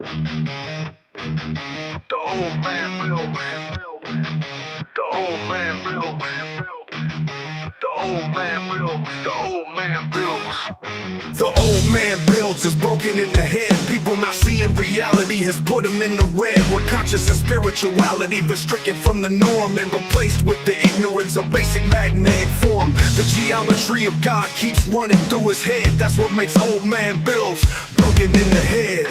The old man real. The old man real. The old man real. The old man builds. The old man builds is broken in the head. People not seeing reality has put them in the red. Where conscious and spirituality been stricken from the norm and replaced with the ignorance of basic magnetic form. The geometry of God keeps running through his head. That's what makes old man builds broken in the head.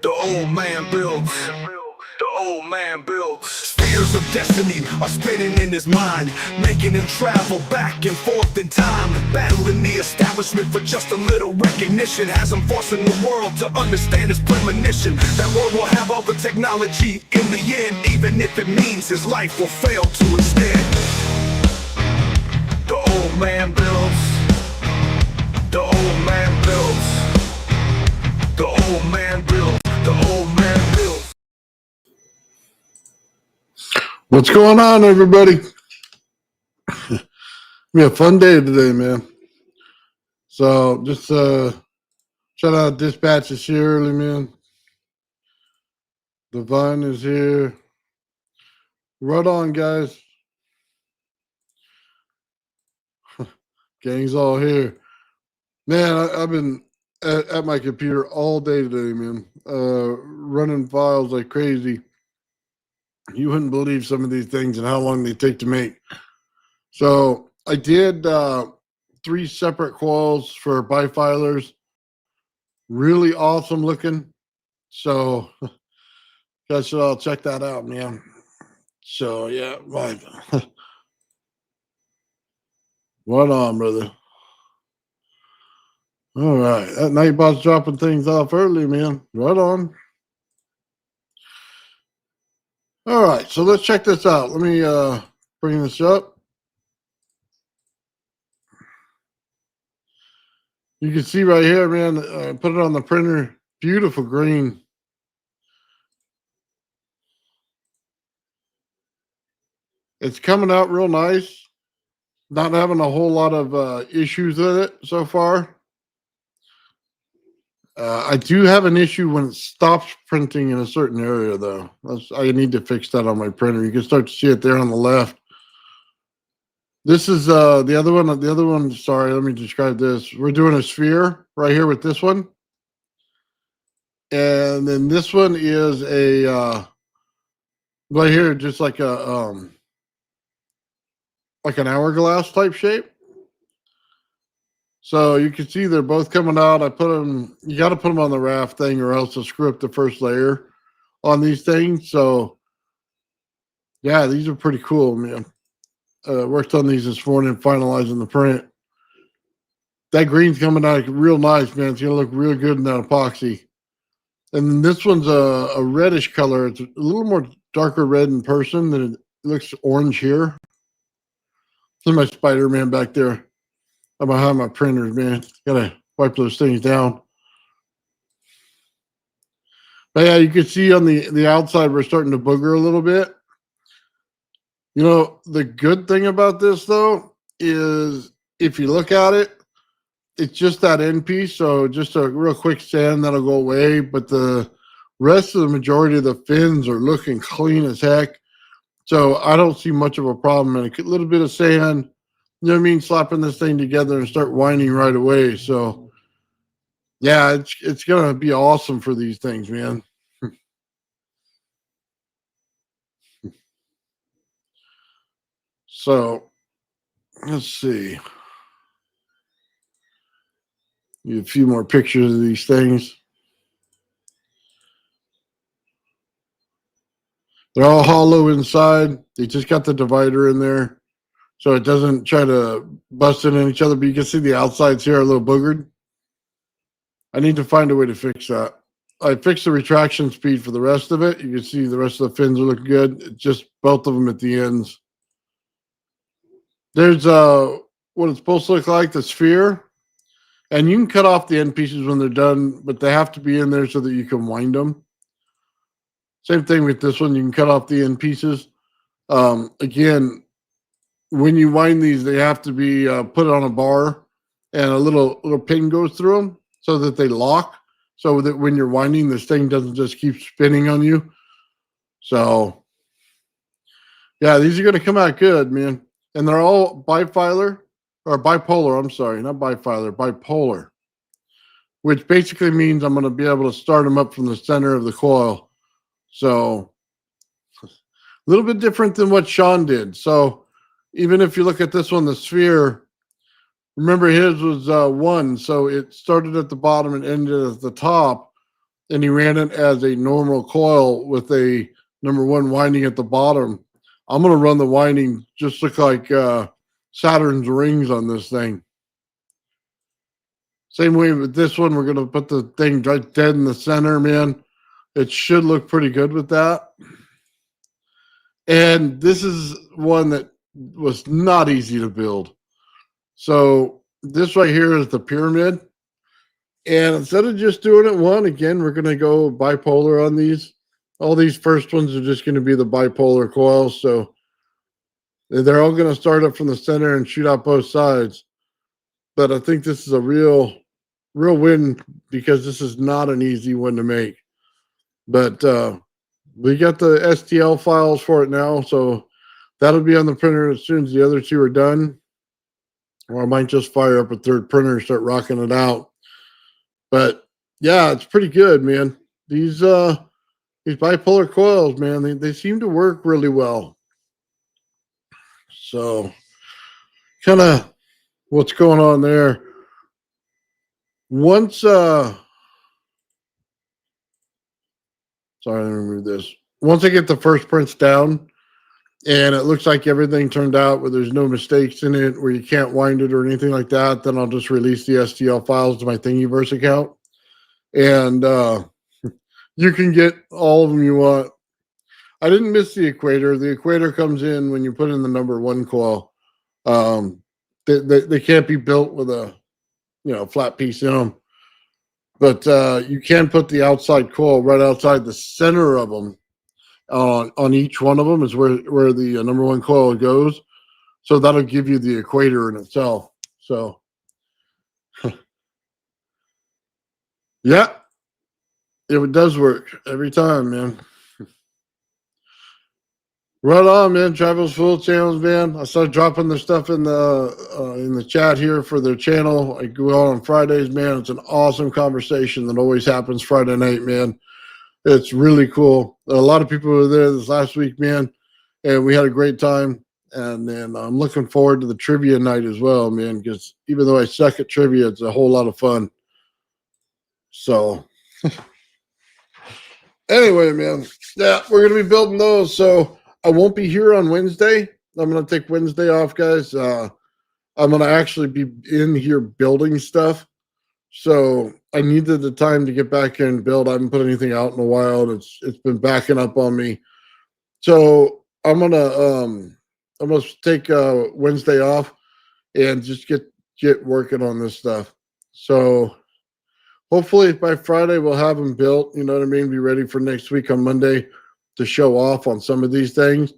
The old man builds. The old man builds. Spheres of destiny are spinning in his mind, making him travel back and forth in time, battling the establishment for just a little recognition. Has him forcing the world to understand his premonition. That world will have all the technology in the end, even if it means his life will fail to instead. The old man builds. The old man builds. The old man builds. The old man builds. What's going on, everybody? We have a fun day today, man. So just shout out Dispatch is here early, man. Divine is here. Right on, guys. Gang's all here. Man, I've been at my computer all day today, man. Running files like crazy. You wouldn't believe some of these things and how long they take to make. So I did 3 separate coils for bifilers. Really awesome looking. So guys should all check that out, man. So yeah, right. What on, brother? All right. That Nightbot's dropping things off early, man. Right on. All right, so let's check this out. Let me bring this up. You can see right here, man, put it on the printer. Beautiful green. It's coming out real nice. Not having a whole lot of issues with it so far. I do have an issue when it stops printing in a certain area, though. I need to fix that on my printer. You can start to see it there on the left. This is the other one. The other one, sorry, let me describe this. We're doing a sphere right here with this one. And then this one is a right here, just like an hourglass type shape. So you can see they're both coming out. I put them, you got to put them on the raft thing or else they'll screw up the first layer on these things. So yeah, these are pretty cool, man. Worked on these this morning, finalizing the print. That green's coming out real nice, man. It's going to look real good in that epoxy. And then this one's a reddish color. It's a little more darker red in person than it looks orange here. There's my Spider-Man back there. I'm behind my printers, man. Gotta wipe those things down. But yeah, you can see on the outside we're starting to booger a little bit. You know, the good thing about this though is if you look at it, it's just that end piece. So just a real quick sand that'll go away. But the rest of the majority of the fins are looking clean as heck. So I don't see much of a problem. And a little bit of sand, you know what I mean, slapping this thing together and start winding right away. So yeah, it's gonna be awesome for these things, man. So let's see. A few more pictures of these things. They're all hollow inside. They just got the divider in there, so it doesn't try to bust in each other. But you can see the outsides here are a little boogered. I need to find a way to fix that. I fixed the retraction speed for the rest of it. You can see the rest of the fins are looking good. It's just both of them at the ends. There's what it's supposed to look like, the sphere. And you can cut off the end pieces when they're done, but they have to be in there so that you can wind them. Same thing with this one. You can cut off the end pieces. Again, when you wind these, they have to be put on a bar, and a little pin goes through them so that they lock. so that when you're winding, this thing doesn't just keep spinning on you. So yeah, these are going to come out good, man. And they're all bifilar or bipolar. I'm sorry, not bifilar, bipolar, which basically means I'm going to be able to start them up from the center of the coil. So a little bit different than what Sean did. So even if you look at this one, the sphere, remember his was one. So it started at the bottom and ended at the top. And he ran it as a normal coil with a number one winding at the bottom. I'm going to run the winding just look like Saturn's rings on this thing. Same way with this one, we're going to put the thing right dead in the center, man. It should look pretty good with that. And this is one that was not easy to build. So this right here is the pyramid. And instead of just doing it one, again, we're going to go bipolar on these. All these first ones are just going to be the bipolar coils. So they're all going to start up from the center and shoot out both sides. But I think this is a real win because this is not an easy one to make. But we got the STL files for it now. So that'll be on the printer as soon as the other two are done. Or I might just fire up a third printer and start rocking it out. But yeah, it's pretty good, man. These bipolar coils, man, they seem to work really well. So kind of what's going on there. Once sorry, let me remove this. Once I get the first prints down and it looks like everything turned out where there's no mistakes in it, where you can't wind it or anything like that, then I'll just release the STL files to my Thingiverse account. And you can get all of them you want. I didn't miss the equator. The equator comes in when you put in the number one coil. They can't be built with a flat piece in them. But you can put the outside coil right outside the center of them. On each one of them is where the number one coil goes. So that'll give you the equator in itself. So yeah, it does work every time, man. Right on, man. Travel's Full channels, man. I started dropping their stuff in the chat here for their channel. I go on Fridays, man. It's an awesome conversation that always happens Friday night, man. It's really cool. A lot of people were there this last week, man, and we had a great time. And then I'm looking forward to the trivia night as well, man, because even though I suck at trivia, it's a whole lot of fun. So anyway, man, yeah, we're going to be building those. So I won't be here on Wednesday. I'm going to take Wednesday off, guys. I'm going to actually be in here building stuff. So I needed the time to get back in and build. I haven't put anything out in a while. It's been backing up on me. So I'm gonna take Wednesday off and just get working on this stuff. So hopefully by Friday we'll have them built. You know what I mean? Be ready for next week on Monday to show off on some of these things.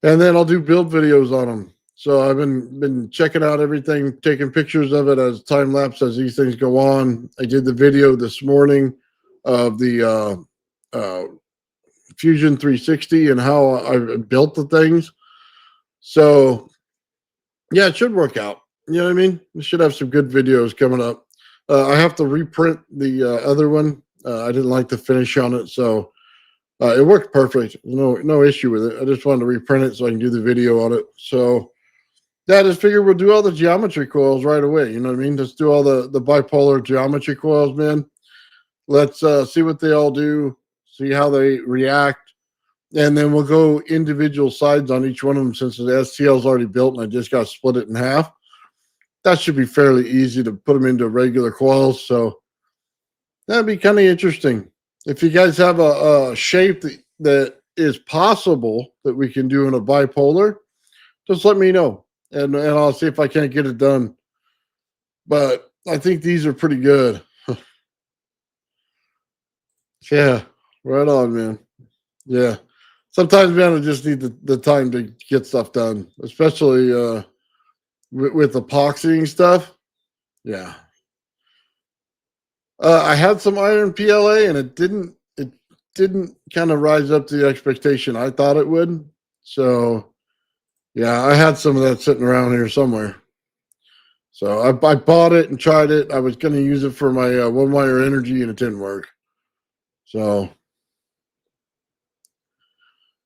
And then I'll do build videos on them. So I've been checking out everything, taking pictures of it as time lapse as these things go on. I did the video this morning of the Fusion 360 and how I built the things. So yeah, it should work out. You know what I mean? We should have some good videos coming up. I have to reprint the other one. I didn't like the finish on it, so it worked perfect. No issue with it. I just wanted to reprint it so I can do the video on it. So yeah, I just figured we'll do all the geometry coils right away. You know what I mean? Let's do all the bipolar geometry coils, man. Let's see what they all do, see how they react, and then we'll go individual sides on each one of them since the STL is already built and I just got to split it in half. That should be fairly easy to put them into regular coils. So that'd be kind of interesting. If you guys have a shape that is possible that we can do in a bipolar, just let me know. And I'll see if I can't get it done. But I think these are pretty good. Yeah, right on, man. Yeah. Sometimes, man, I just need the time to get stuff done, especially with epoxying stuff. Yeah. I had some iron PLA, and it didn't kind of rise up to the expectation I thought it would. So yeah, I had some of that sitting around here somewhere. So I bought it and tried it. I was going to use it for my one wire energy, and it didn't work. So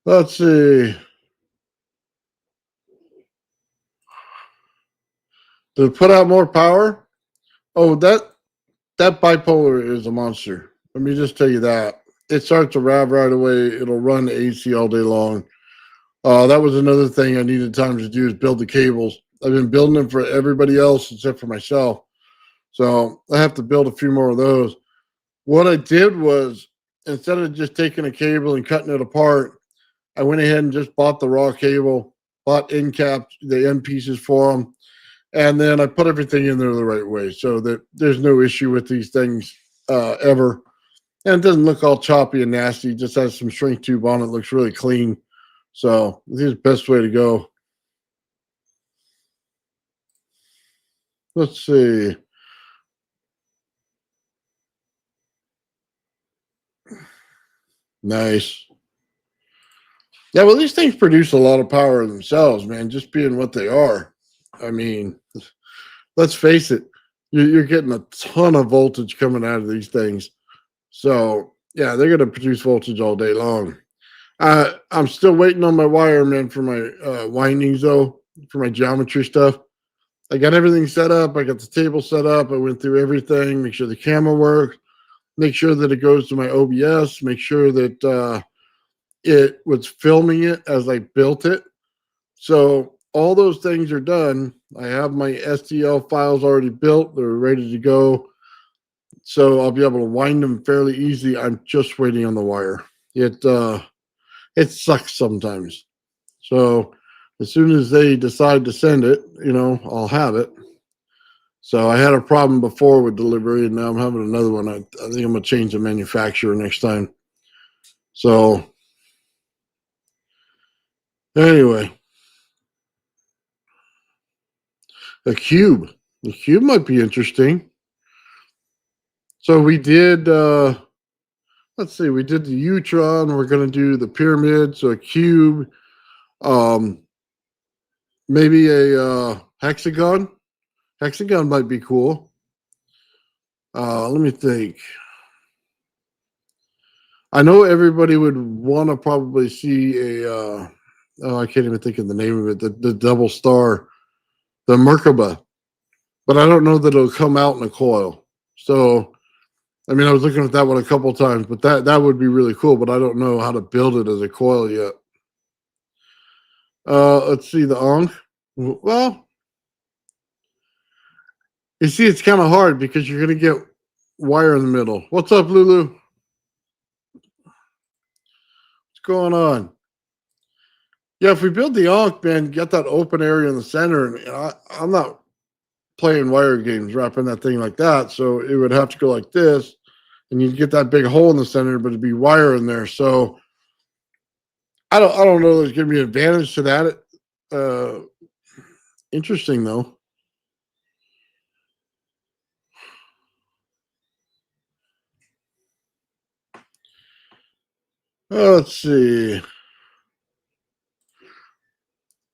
let's see. To put out more power. Oh, that bipolar is a monster. Let me just tell you that. It starts to rev right away. It'll run AC all day long. That was another thing I needed time to do is build the cables. I've been building them for everybody else except for myself. So I have to build a few more of those. What I did was instead of just taking a cable and cutting it apart, I went ahead and just bought the raw cable, bought end caps, the end pieces for them, and then I put everything in there the right way so that there's no issue with these things ever. And it doesn't look all choppy and nasty. It just has some shrink tube on it. Looks really clean. So this is the best way to go. Let's see. Nice. Yeah, well, these things produce a lot of power themselves, man, just being what they are. I mean, let's face it, you're getting a ton of voltage coming out of these things. So, yeah, they're going to produce voltage all day long. I'm still waiting on my wire, man, for my windings, though, for my geometry stuff. I got everything set up. I got the table set up. I went through everything, make sure the camera works, make sure that it goes to my OBS, make sure that it was filming it as I built it. So all those things are done. I have my STL files already built. They're ready to go. So I'll be able to wind them fairly easy. I'm just waiting on the wire. It sucks sometimes. So as soon as they decide to send it, I'll have it. So I had a problem before with delivery, and now I'm having another one. I think I'm gonna change the manufacturer next time. So anyway, a cube. The cube might be interesting. So we did. Let's see. We did the Utron. We're gonna do the pyramid. So a cube. Um, maybe a hexagon. Hexagon might be cool. Let me think. I know everybody would want to probably see a. I can't even think of the name of it. The double star, the Merkaba, but I don't know that it'll come out in a coil. So, I mean, I was looking at that one a couple times, but that would be really cool. But I don't know how to build it as a coil yet. Let's see the Ankh. Well, you see, it's kind of hard because you're going to get wire in the middle. What's up, Lulu? What's going on? Yeah, if we build the Ankh, man, get that open area in the center, and I'm not playing wire games wrapping that thing like that, so it would have to go like this, and you'd get that big hole in the center, but it'd be wire in there. So I don't know. There's going to be an advantage to that. Interesting though. Let's see.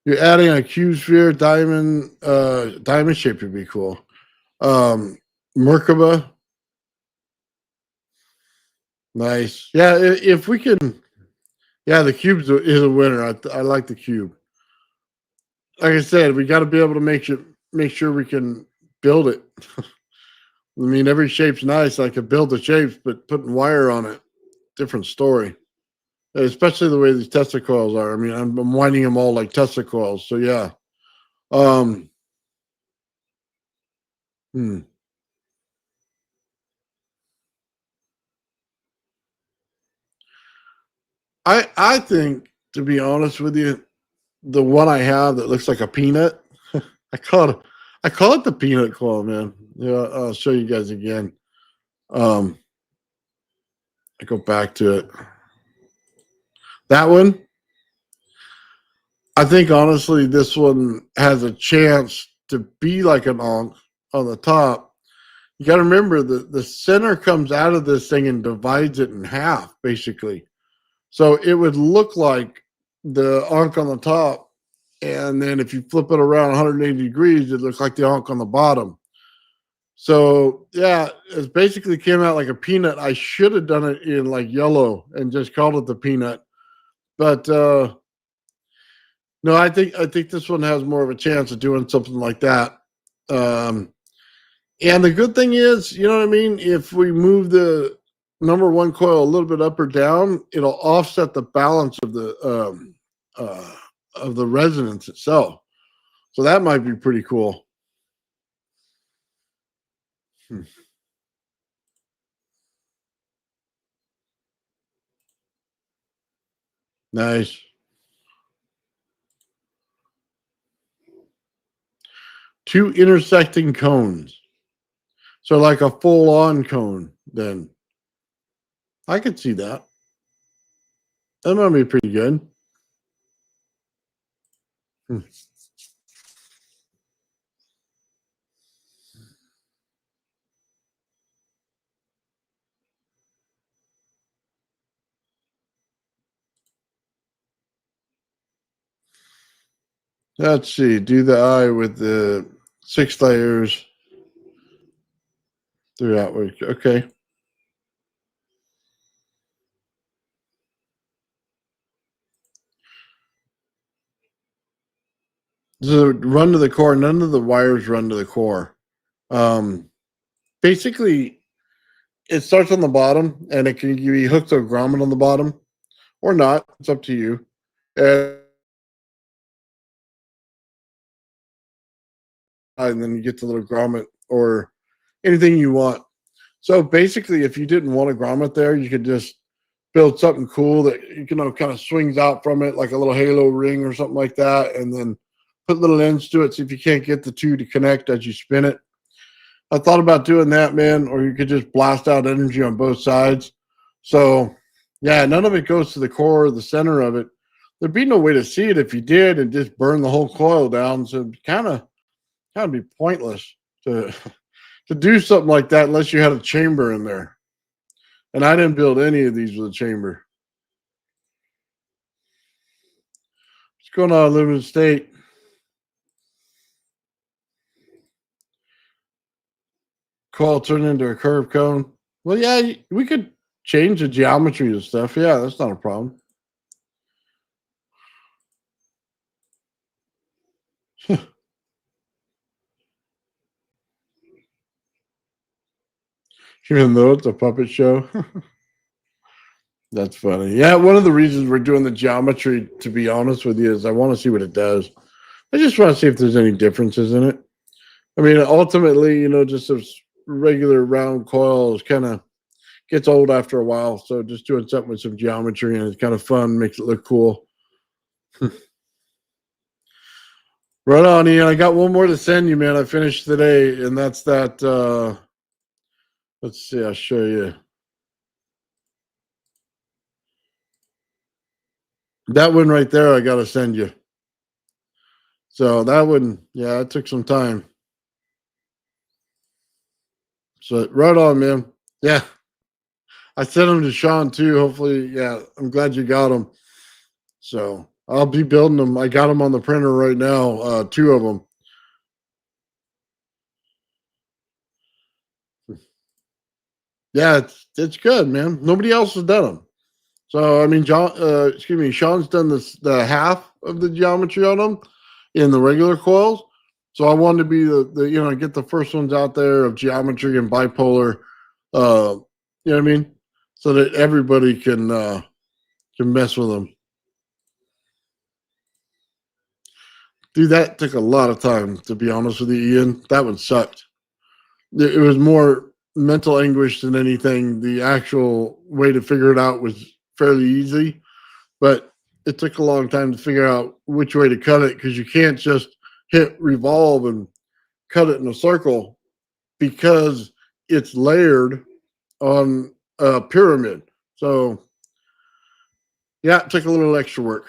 You're adding a cube sphere diamond. Diamond shape would be cool. Merkaba. Nice. Yeah, if we can. Yeah, the cube is a winner. I like the cube. Like I said, we got to be able to make sure we can build it. I mean, every shape's nice. I could build the shapes, but putting wire on it, different story. Especially the way these Tesla coils are. I mean, I'm winding them all like Tesla coils. So yeah. Um, hmm. I think, to be honest with you, the one I have that looks like a peanut, I call it I call it the peanut coil, man. Yeah, I'll show you guys again. Um, I go back to it. That one, I think honestly, this one has a chance to be like an Ankh on the top You got to remember the center comes out of this thing and divides it in half, basically. So it would look like the Ankh on the top, and then if you flip it around 180 degrees, it looks like the Ankh on the bottom. So yeah, it basically came out like a peanut. I should have done it in like yellow and just called it the peanut, but no, I think this one has more of a chance of doing something like that. Um, and the good thing is, you know what I mean. If we move the number one coil a little bit up or down, it'll offset the balance uh, of the resonance itself. So that might be pretty cool. Hmm. Nice. Two intersecting cones. So like a full on cone, then I could see that. That might be pretty good. Hmm. Let's see. Do the eye with the 6 layers throughout. Okay. So run to the core. None of the wires run to the core. Um, basically, it starts on the bottom, and it can be hooked to a grommet on the bottom or not. It's up to you. And then you get the little grommet or anything you want. So basically, if you didn't want a grommet there, you could just build something cool that kind of swings out from it, like a little halo ring or something like that, and then put little ends to it. See if you can't get the two to connect as you spin it. I thought about doing that, man, or you could just blast out energy on both sides. So, yeah, none of it goes to the core or the center of it. There'd be no way to see it if you did and just burn the whole coil down. So, kind of be pointless to to do something like that unless you had a chamber in there. And I didn't build any of these with a chamber. What's going on, Limited State? Coil turned into a curved cone. Well, yeah, we could change the geometry and stuff. Yeah, that's not a problem. Even though it's a puppet show. That's funny. Yeah, one of the reasons we're doing the geometry, to be honest with you, is I want to see what it does. I just want to see if there's any differences in it. I mean, ultimately, just those regular round coils kind of gets old after a while. So just doing something with some geometry and it's kind of fun, makes it look cool. Right on, Ian. I got one more to send you, man. I finished today, and that's that. Let's see, I'll show you. That one right there, I got to send you. So that one, yeah, it took some time. So right on, man. Yeah, I sent them to Sean too. Hopefully, yeah, I'm glad you got them. So I'll be building them. I got them on the printer right now, two of them. Yeah, it's good, man. Nobody else has done them. So I mean, Sean's done the half of the geometry on them in the regular coils. So I wanted to be the get the first ones out there of geometry and bipolar. You know what I mean? So that everybody can mess with them. Dude, that took a lot of time, to be honest with you, Ian. That one sucked. It was more mental anguish than anything. The actual way to figure it out was fairly easy, but it took a long time to figure out which way to cut it because you can't just hit revolve and cut it in a circle because it's layered on a pyramid. So, yeah, it took a little extra work.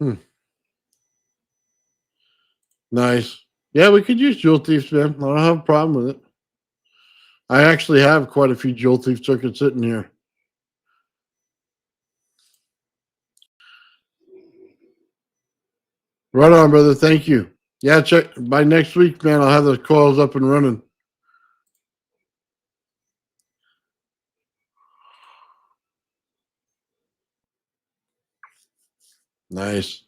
Hmm. Nice. Yeah, we could use Jewel Thieves, man. I don't have a problem with it. I actually have quite a few Jewel Thief circuits sitting here. Right on, brother. Thank you. Yeah, check by next week, man. I'll have those coils up and running. Nice.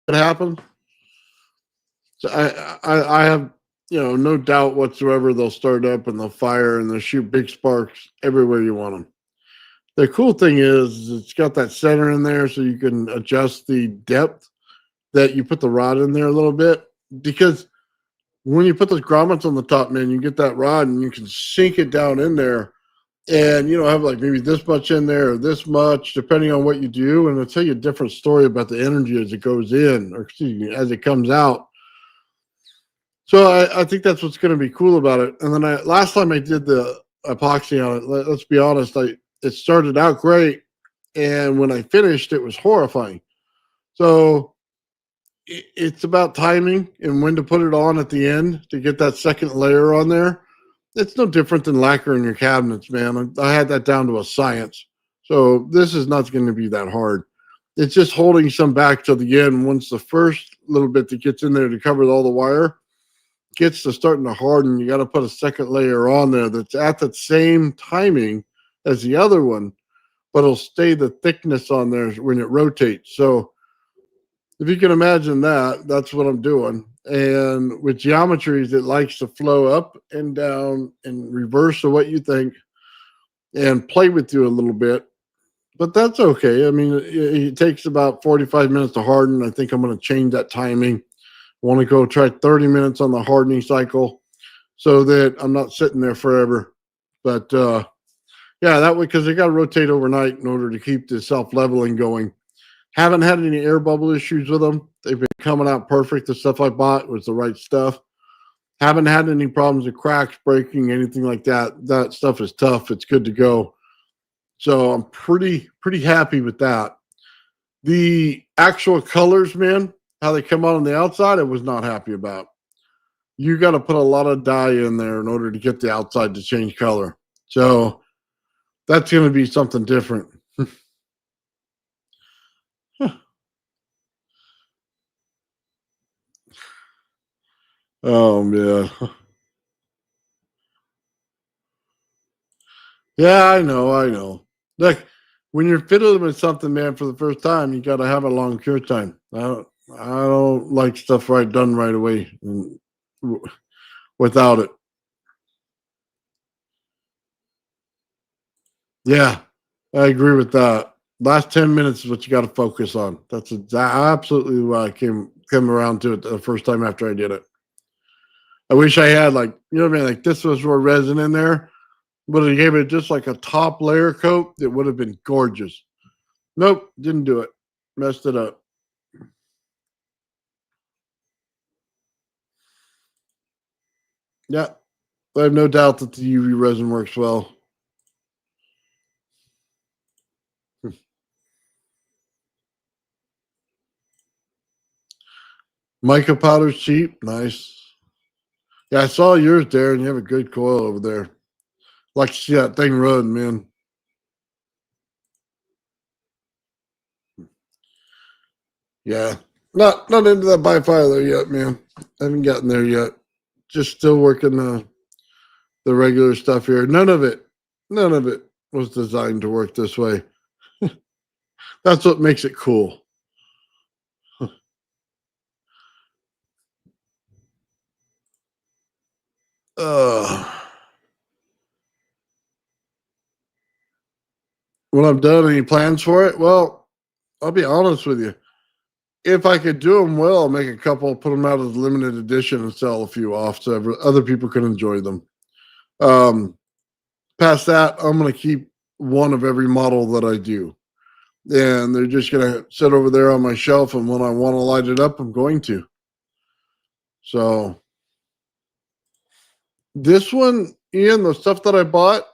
What happened? So I have no doubt whatsoever they'll start up and they'll fire and they'll shoot big sparks everywhere you want them. The cool thing is it's got that center in there, so you can adjust the depth that you put the rod in there a little bit, because when you put those grommets on the top, man, you get that rod and you can sink it down in there and have like maybe this much in there or this much depending on what you do, and it'll tell you a different story about the energy as it goes in, or excuse me, as it comes out. So I think that's what's going to be cool about it. And then last time I did the epoxy on it, let's be honest, it started out great, and when I finished it was horrifying. So it's about timing and when to put it on at the end to get that second layer on there. It's no different than lacquering your cabinets, man. I had that down to a science. So this is not going to be that hard. It's just holding some back till the end. Once the first little bit that gets in there to cover all the wire gets to starting to harden, you got to put a second layer on there that's at the same timing as the other one, but it'll stay the thickness on there when it rotates. So if you can imagine that, that's what I'm doing. And with geometries, it likes to flow up and down and reverse of what you think and play with you a little bit. But that's okay. I mean, it takes about 45 minutes to harden. I think I'm going to change that timing. I want to go try 30 minutes on the hardening cycle so that I'm not sitting there forever. But yeah, that way, because they got to rotate overnight in order to keep the self-leveling going. Haven't had any air bubble issues with them. They've been coming out perfect. The stuff I bought was the right stuff. Haven't had any problems with cracks, breaking, anything like that. That stuff is tough. It's good to go. So I'm pretty happy with that. The actual colors, man, how they come out on the outside, I was not happy about. You got to put a lot of dye in there in order to get the outside to change color. So that's going to be something different. Oh, yeah. Yeah, I know. Look, when you're fiddling with something, man, for the first time, you got to have a long cure time. I don't like stuff done right away without it. Yeah, I agree with that. Last 10 minutes is what you got to focus on. That's absolutely why I came around to it the first time after I did it. I wish I had what I mean, like this was more resin in there, but it gave it just like a top layer coat that would have been gorgeous. Nope, didn't do it. Messed it up. Yeah, I have no doubt that the UV resin works well. Mica powder's cheap. Nice. Yeah, I saw yours, Darren. You have a good coil over there. Like to see that thing run, man. Yeah. Not into that bifilar yet, man. I haven't gotten there yet. Just still working the regular stuff here. None of it was designed to work this way. That's what makes it cool. Uh, when I'm done, any plans for it? Well, I'll be honest with you. If I could do them well, I'll make a couple, put them out as limited edition, and sell a few off so other people can enjoy them. Um, Past that, I'm going to keep one of every model that I do. And they're just going to sit over there on my shelf. And when I want to light it up, I'm going to. So this one, Ian, the stuff that I bought,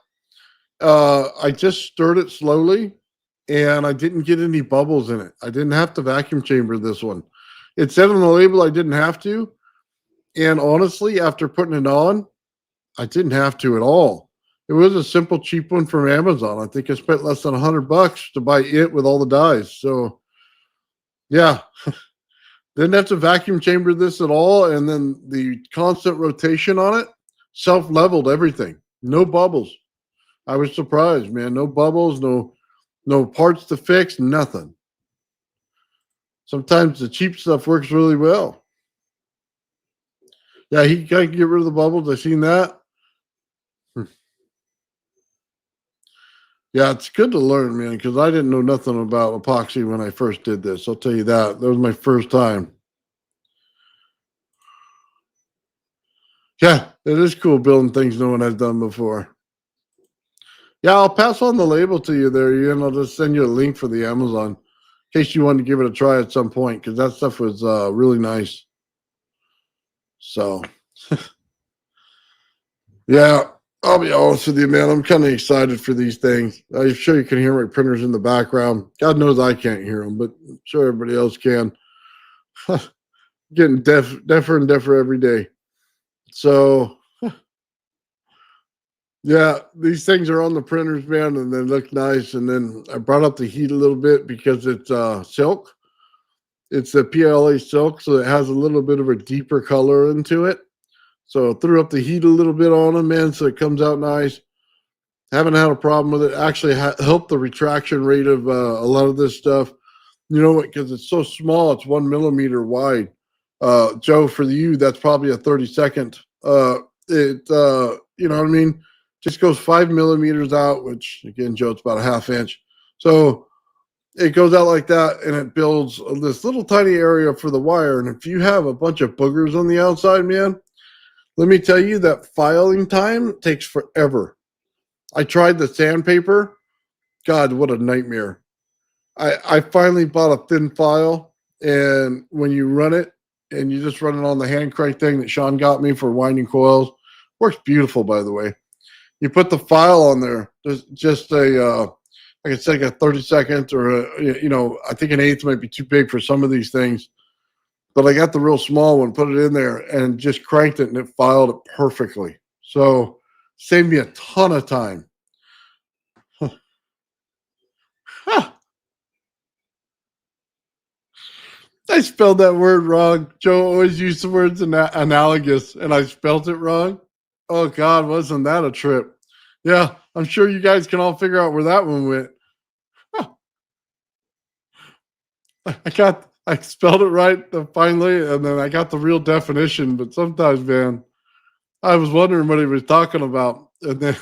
I just stirred it slowly, and I didn't get any bubbles in it. I didn't have to vacuum chamber this one. It said on the label I didn't have to, and honestly, after putting it on, I didn't have to at all. It was a simple, cheap one from Amazon. I think I spent less than $100 to buy it with all the dies. So yeah, didn't have to vacuum chamber this at all, and then the constant rotation on it self leveled everything. No bubbles. I was surprised, man. No bubbles, no parts to fix, nothing. Sometimes the cheap stuff works really well. Yeah, he can get rid of the bubbles. I seen that. Hmm. Yeah, it's good to learn, man, because I didn't know nothing about epoxy when I first did this. I'll tell you that. That was my first time. Yeah, it is cool building things no one has done before. Yeah, I'll pass on the label to you there, Ian. I'll just send you a link for the Amazon in case you wanted to give it a try at some point because that stuff was really nice. So, yeah, I'll be honest with you, man. I'm kind of excited for these things. I'm sure you can hear my printers in the background. God knows I can't hear them, but I'm sure everybody else can. Getting deafer and deafer every day. So, yeah, these things are on the printers, man, and they look nice. And then I brought up the heat a little bit because it's silk. It's a PLA silk, so it has a little bit of a deeper color into it. So threw up the heat a little bit on them, man, so it comes out nice. Haven't had a problem with it. Actually, helped the retraction rate of a lot of this stuff. You know what? Because it's so small, it's 1 millimeter wide. Joe, for you, that's probably a 32nd. You know what I mean? Just goes 5 millimeters out, which again, Joe, it's about a half inch. So it goes out like that, and it builds this little tiny area for the wire. And if you have a bunch of boogers on the outside, man, let me tell you that filing time takes forever. I tried the sandpaper. God, what a nightmare. I finally bought a thin file, and when you run it, and you just run it on the hand crank thing that Sean got me for winding coils, works beautiful, by the way. You put the file on there, just like it's like a 32nd or I think an eighth might be too big for some of these things, but I got the real small one, put it in there, and just cranked it, and it filed it perfectly. So saved me a ton of time. I spelled that word wrong. Joe always used the words analogous, and I spelled it wrong. Oh God, wasn't that a trip? Yeah, I'm sure you guys can all figure out where that one went. I spelled it right finally, and then I got the real definition. But sometimes, man, I was wondering what he was talking about, and then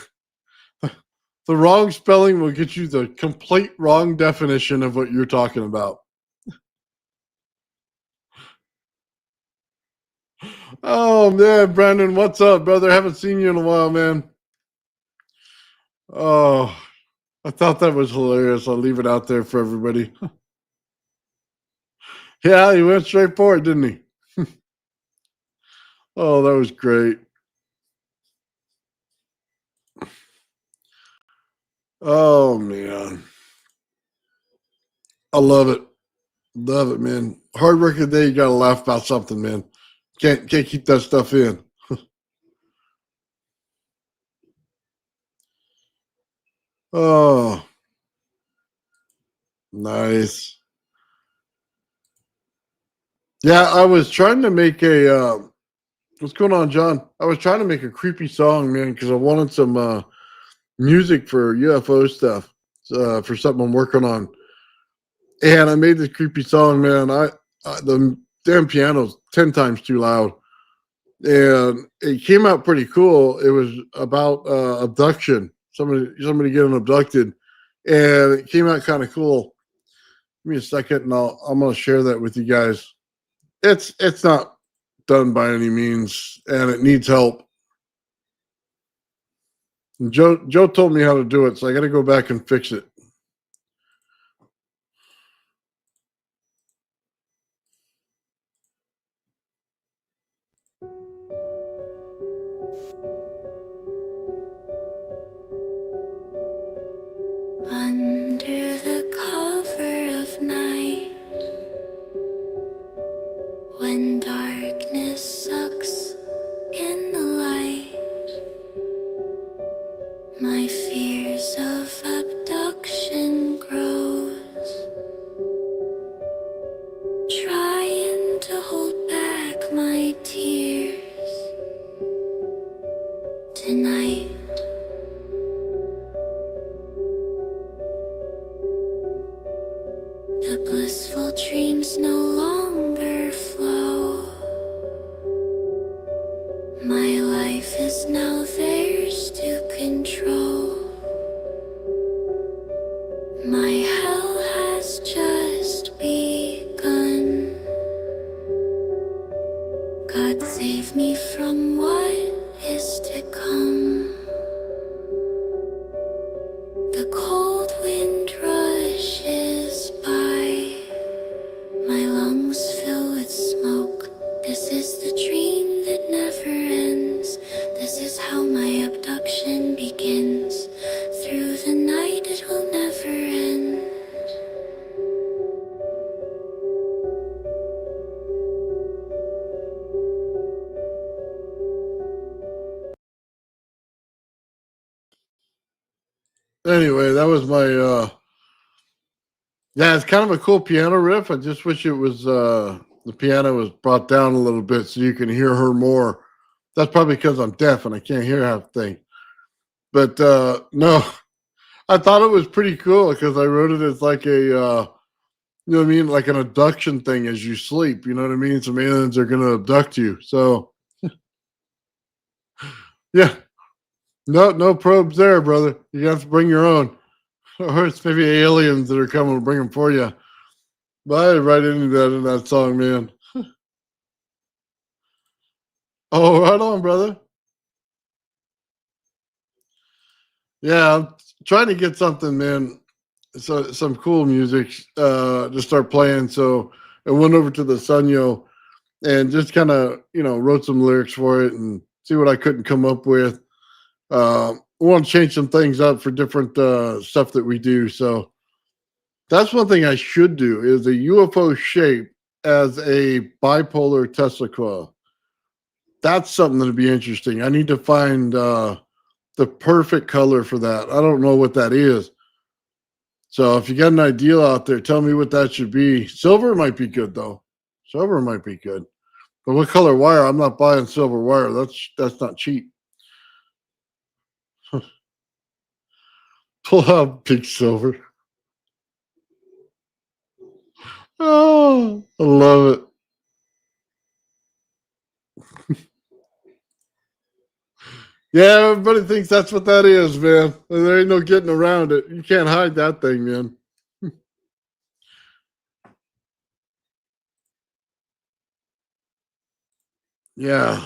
the wrong spelling will get you the complete wrong definition of what you're talking about. Oh man, Brandon, what's up, brother? Haven't seen you in a while, man. Oh, I thought that was hilarious. I'll leave it out there for everybody. Yeah, he went straight for it, didn't he? Oh, that was great. Oh man, I love it. Love it, man. Hard working day, you gotta laugh about something, man. Can't keep that stuff in. Oh, nice. Yeah, I was trying to make a what's going on, John? I was trying to make a creepy song, man, because I wanted some music for UFO stuff, for something I'm working on. And I made this creepy song, man. The damn piano's 10 times too loud, and it came out pretty cool. It was about abduction, somebody getting abducted, and it came out kind of cool. Give me a second, and I'm gonna share that with you guys. It's not done by any means, and it needs help. And Joe told me how to do it, so I got to go back and fix it. Blissful dreams no longer flow. My life is now theirs to control. My hell has just begun. God save me from what is to come. The cold wind rushes by. My lungs fill with smoke. This is the dream that never ends. This is how my abduction begins. Through the night it will never end. Anyway, that was my yeah, it's kind of a cool piano riff. I just wish it was the piano was brought down a little bit so you can hear her more. That's probably because I'm deaf and I can't hear half the thing. But no, I thought it was pretty cool because I wrote it as like a you know what I mean, like an abduction thing as you sleep. You know what I mean? Some aliens are gonna abduct you. So yeah, no probes there, brother. You have to bring your own. Or it's maybe aliens that are coming to bring them for you. But I write into that in that song, man. Oh, right on, brother. Yeah, I'm trying to get something, man. So some cool music to start playing. So I went over to the Sunyo and just kind of wrote some lyrics for it and see what I couldn't come up with. I want to change some things up for different stuff that we do. So that's one thing I should do is a UFO shape as a bipolar Tesla coil. That's something that'd be interesting. I need to find the perfect color for that. I don't know what that is. So if you got an idea out there, tell me what that should be. Silver might be good though. Silver might be good. But what color wire? I'm not buying silver wire. That's not cheap. Pull out big silver. Oh, I love it. Yeah, everybody thinks that's what that is, man. There ain't no getting around it. You can't hide that thing, man. Yeah.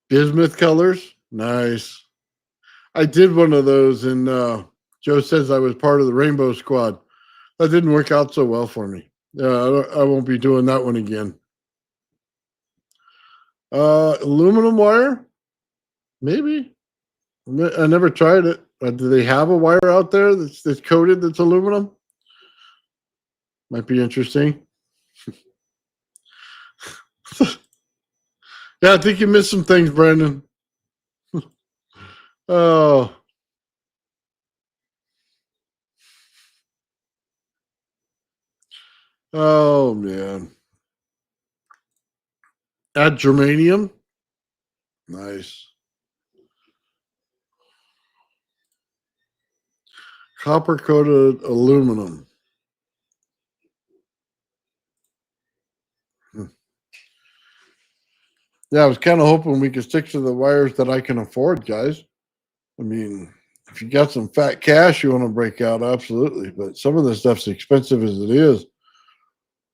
Bismuth colors. Nice. I did one of those, and Joe says I was part of the Rainbow Squad. That didn't work out so well for me. I won't be doing that one again. Aluminum wire? Maybe. I never tried it. Do they have a wire out there that's coated that's aluminum? Might be interesting. Yeah, I think you missed some things, Brandon. Oh, oh man. Add germanium. Nice. Copper coated aluminum. Hmm. Yeah, I was kind of hoping we could stick to the wires that I can afford, guys. I mean, if you got some fat cash you want to break out, absolutely. But some of this stuff's expensive as it is.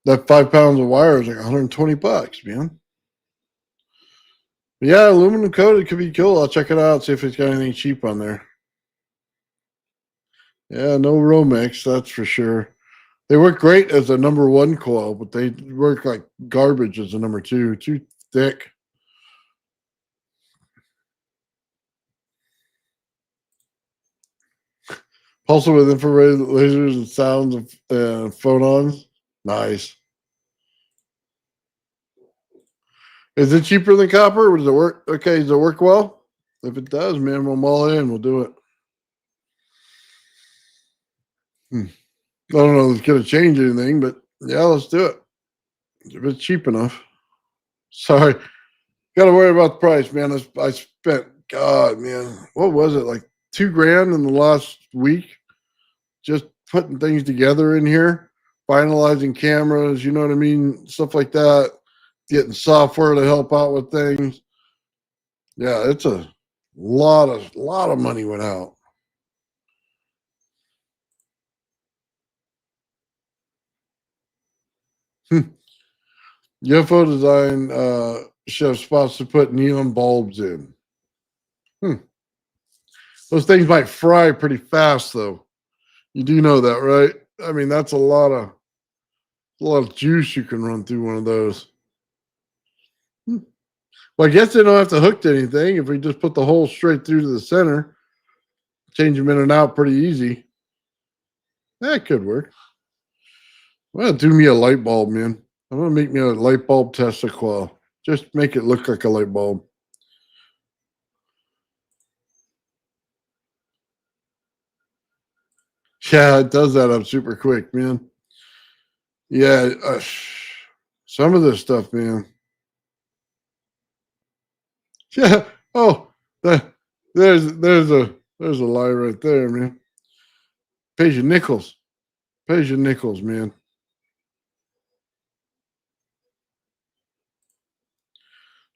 That 5 pounds of wire is like $120, man. But yeah, aluminum coated could be cool. I'll check it out, see if it's got anything cheap on there. Yeah, no Romex, that's for sure. They work great as a number one coil, but they work like garbage as a number two. Too thick. Also with infrared lasers and sounds of phonons. Nice. Is it cheaper than copper? Does it work? Okay, does it work well? If it does, man, we'll all in. We'll do it. I don't know if it's going to change anything, but yeah, let's do it. If it's cheap enough. Sorry. Got to worry about the price, man. I spent, God, man, what was it? Like $2,000 in the last week just putting things together in here. finalizing cameras, you know what I mean? Stuff like that. Getting software to help out with things. Yeah, it's a lot of money went out. UFO design should have spots to put neon bulbs in. Those things might fry pretty fast, though. You do know that, right? I mean, that's a lot of juice you can run through one of those. Well, I guess they don't have to hook to anything. If we just put the hole straight through to the center, change them in and out pretty easy. That could work. Well, do me a light bulb, man. I'm gonna make me a light bulb Tesla coil. Just make it look like a light bulb. Yeah, it does that up super quick, man. Yeah, some of this stuff, man. Yeah. Oh, there's a lie right there, man. Pays you nickels. Pays you nickels, man.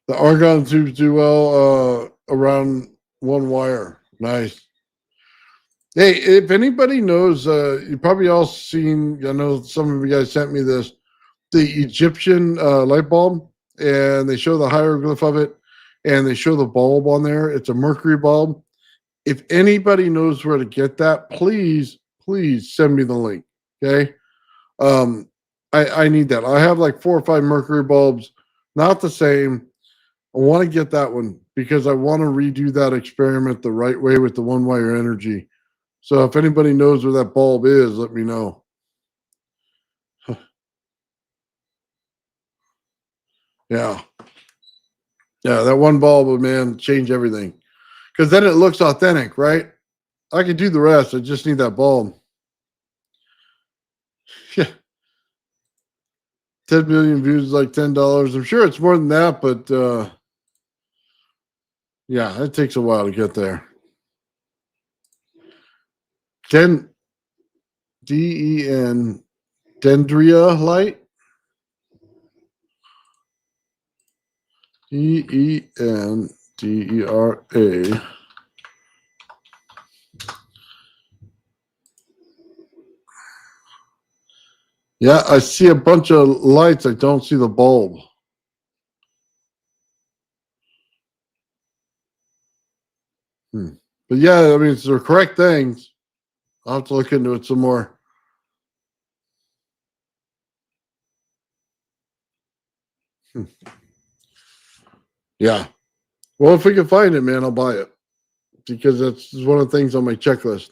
The argon tubes do well around one wire. Nice. Hey, if anybody knows, you probably all seen. I know some of you guys sent me this. The Egyptian light bulb, and they show the hieroglyph of it, and they show the bulb on there. It's a mercury bulb. If anybody knows where to get that, please send me the link. Okay. I need that. I have like 4 or 5 mercury bulbs, not the same. I want to get that one because I want to redo that experiment the right way with the one wire energy. So if anybody knows where that bulb is, let me know. Yeah. Yeah, that one bulb would, man, change everything. Because then it looks authentic, right? I could do the rest. I just need that bulb. Yeah. 10 million views is like $10. I'm sure it's more than that, but yeah, it takes a while to get there. Den D-E-N Dendria light. D-E-N-D-E-R-A. Yeah, I see a bunch of lights. I don't see the bulb. But yeah, I mean, it's the correct things. I'll have to look into it some more. Yeah. Well, if we can find it, man, I'll buy it. Because that's one of the things on my checklist.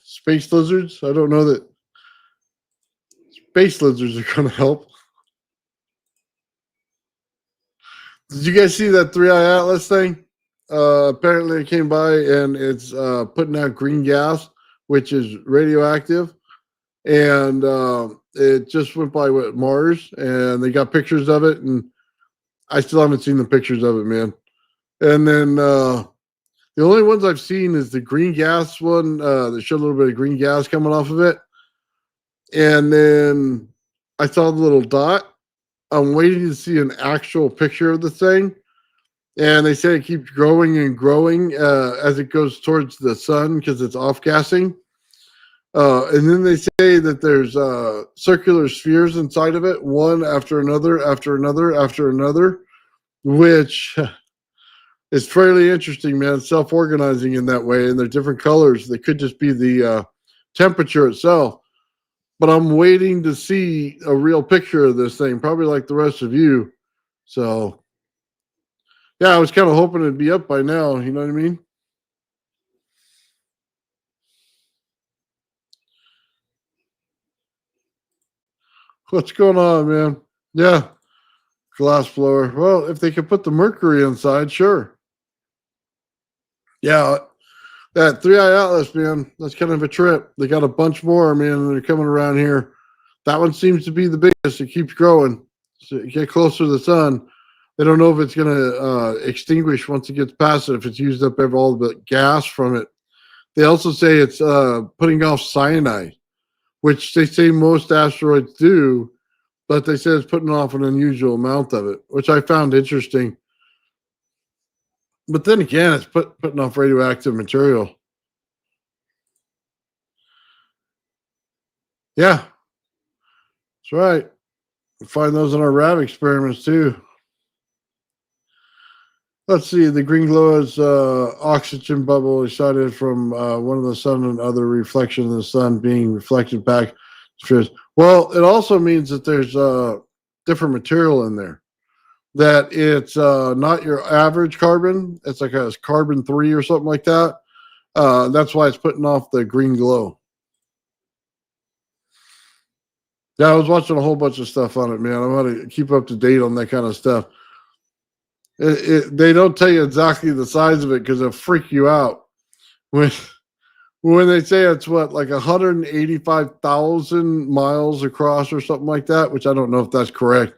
Space lizards? I don't know that space lizards are going to help. Did you guys see that 3i Atlas thing? Apparently it came by and it's putting out green gas, which is radioactive. And it just went by with Mars, and they got pictures of it. And I still haven't seen the pictures of it, man. And then the only ones I've seen is the green gas one. They showed a little bit of green gas coming off of it. And then I saw the little dot. I'm waiting to see an actual picture of the thing. And they say it keeps growing and growing as it goes towards the sun because it's off-gassing. And then they say that there's circular spheres inside of it, one after another, after another, after another, which is fairly interesting, man. Self-organizing in that way, and they're different colors. They could just be the temperature itself. But I'm waiting to see a real picture of this thing, probably like the rest of you. So, yeah, I was kind of hoping it'd be up by now. You know what I mean? What's going on, man? Yeah, glass blower. Well, if they could put the mercury inside, sure. Yeah, that 3i Atlas, man, that's kind of a trip. They got a bunch more, man. They're coming around here. That one seems to be the biggest. It keeps growing. So you get closer to the sun. They don't know if it's going to extinguish once it gets past it, if it's used up all the gas from it. They also say it's putting off cyanide. which they say most asteroids do, but they said it's putting off an unusual amount of it, which I found interesting. But then again, it's putting off radioactive material. Yeah, that's right. We find those in our RAV experiments too. Let's see. The green glow is oxygen bubble excited from one of the sun and other reflection of the sun being reflected back. Well, it also means that there's different material in there. That it's not your average carbon. It's like a carbon-3 or something like that. That's why it's putting off the green glow. Yeah, I was watching a whole bunch of stuff on it, man. I'm going to keep up to date on that kind of stuff. They don't tell you exactly the size of it because it'll freak you out. When they say it's what, like 185,000 miles across or something like that, which I don't know if that's correct.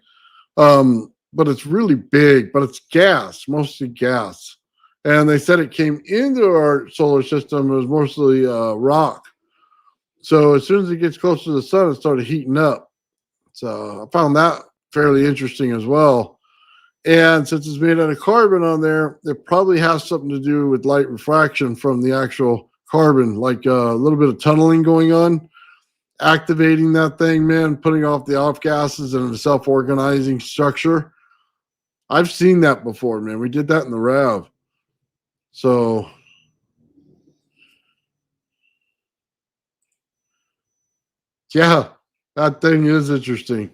But it's really big, but it's gas, mostly gas. And they said it came into our solar system. It was mostly rock. So as soon as it gets close to the sun, it started heating up. So I found that fairly interesting as well. And since it's made out of carbon on there, it probably has something to do with light refraction from the actual carbon, like a little bit of tunneling going on, activating that thing, man, putting off the off gases and a self-organizing structure. I've seen that before, man. We did that in the RAV. So yeah, that thing is interesting.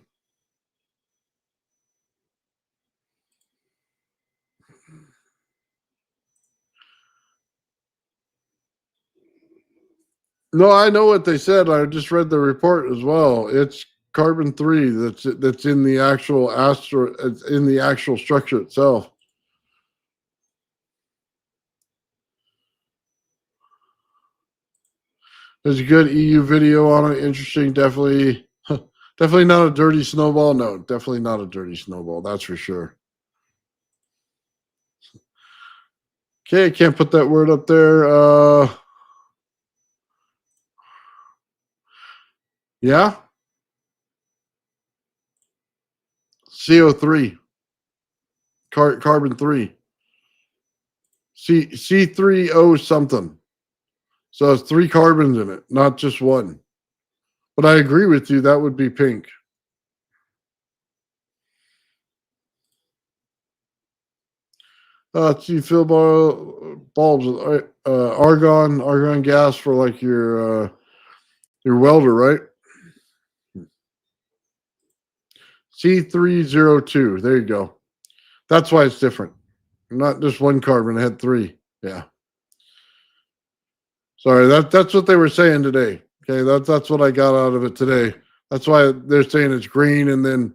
No, I know what they said. I just read the report as well. It's carbon-3 that's in the actual in the actual structure itself. There's a good EU video on it. Interesting. Definitely not a dirty snowball. No, definitely not a dirty snowball. That's for sure. Okay, I can't put that word up there. Yeah. CO3. Carbon-3. C3O something. So it's 3 carbons in it, not just one. But I agree with you. That would be pink. See, fill bulbs with argon gas for like your welder, right? C302. There you go. That's why it's different. Not just one carbon. It had 3. Yeah. Sorry, that's what they were saying today. Okay, that's what I got out of it today. That's why they're saying it's green, and then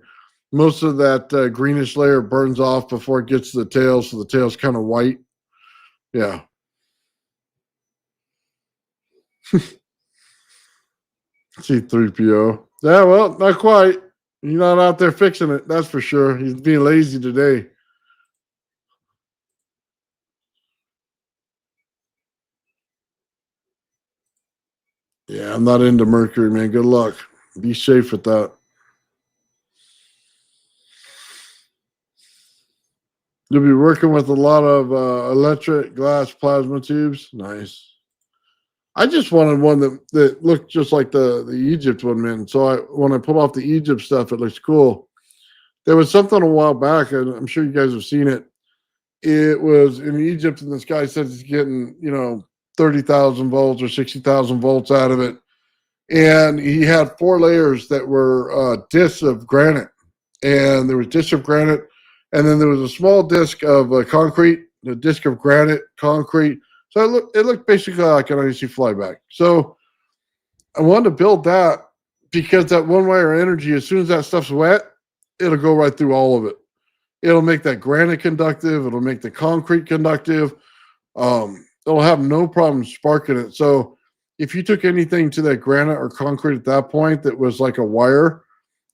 most of that greenish layer burns off before it gets to the tail, so the tail's kind of white. Yeah. C3PO. Yeah, well, not quite. You're not out there fixing it, that's for sure. He's being lazy today. Yeah, I'm not into mercury, man. Good luck. Be safe with that. You'll be working with a lot of electric glass plasma tubes. Nice. I just wanted one that looked just like the Egypt one, man. So when I pull off the Egypt stuff, it looks cool. There was something a while back, and I'm sure you guys have seen it. It was in Egypt, and this guy says he's getting, 30,000 volts or 60,000 volts out of it. And he had 4 layers that were discs of granite. And there was discs of granite, and then there was a small disc of concrete, a disc of granite, concrete. So it looked basically like an icy flyback. So I wanted to build that because that one wire energy, as soon as that stuff's wet, it'll go right through all of it. It'll make that granite conductive. It'll make the concrete conductive. It'll have no problem sparking it. So if you took anything to that granite or concrete at that point that was like a wire,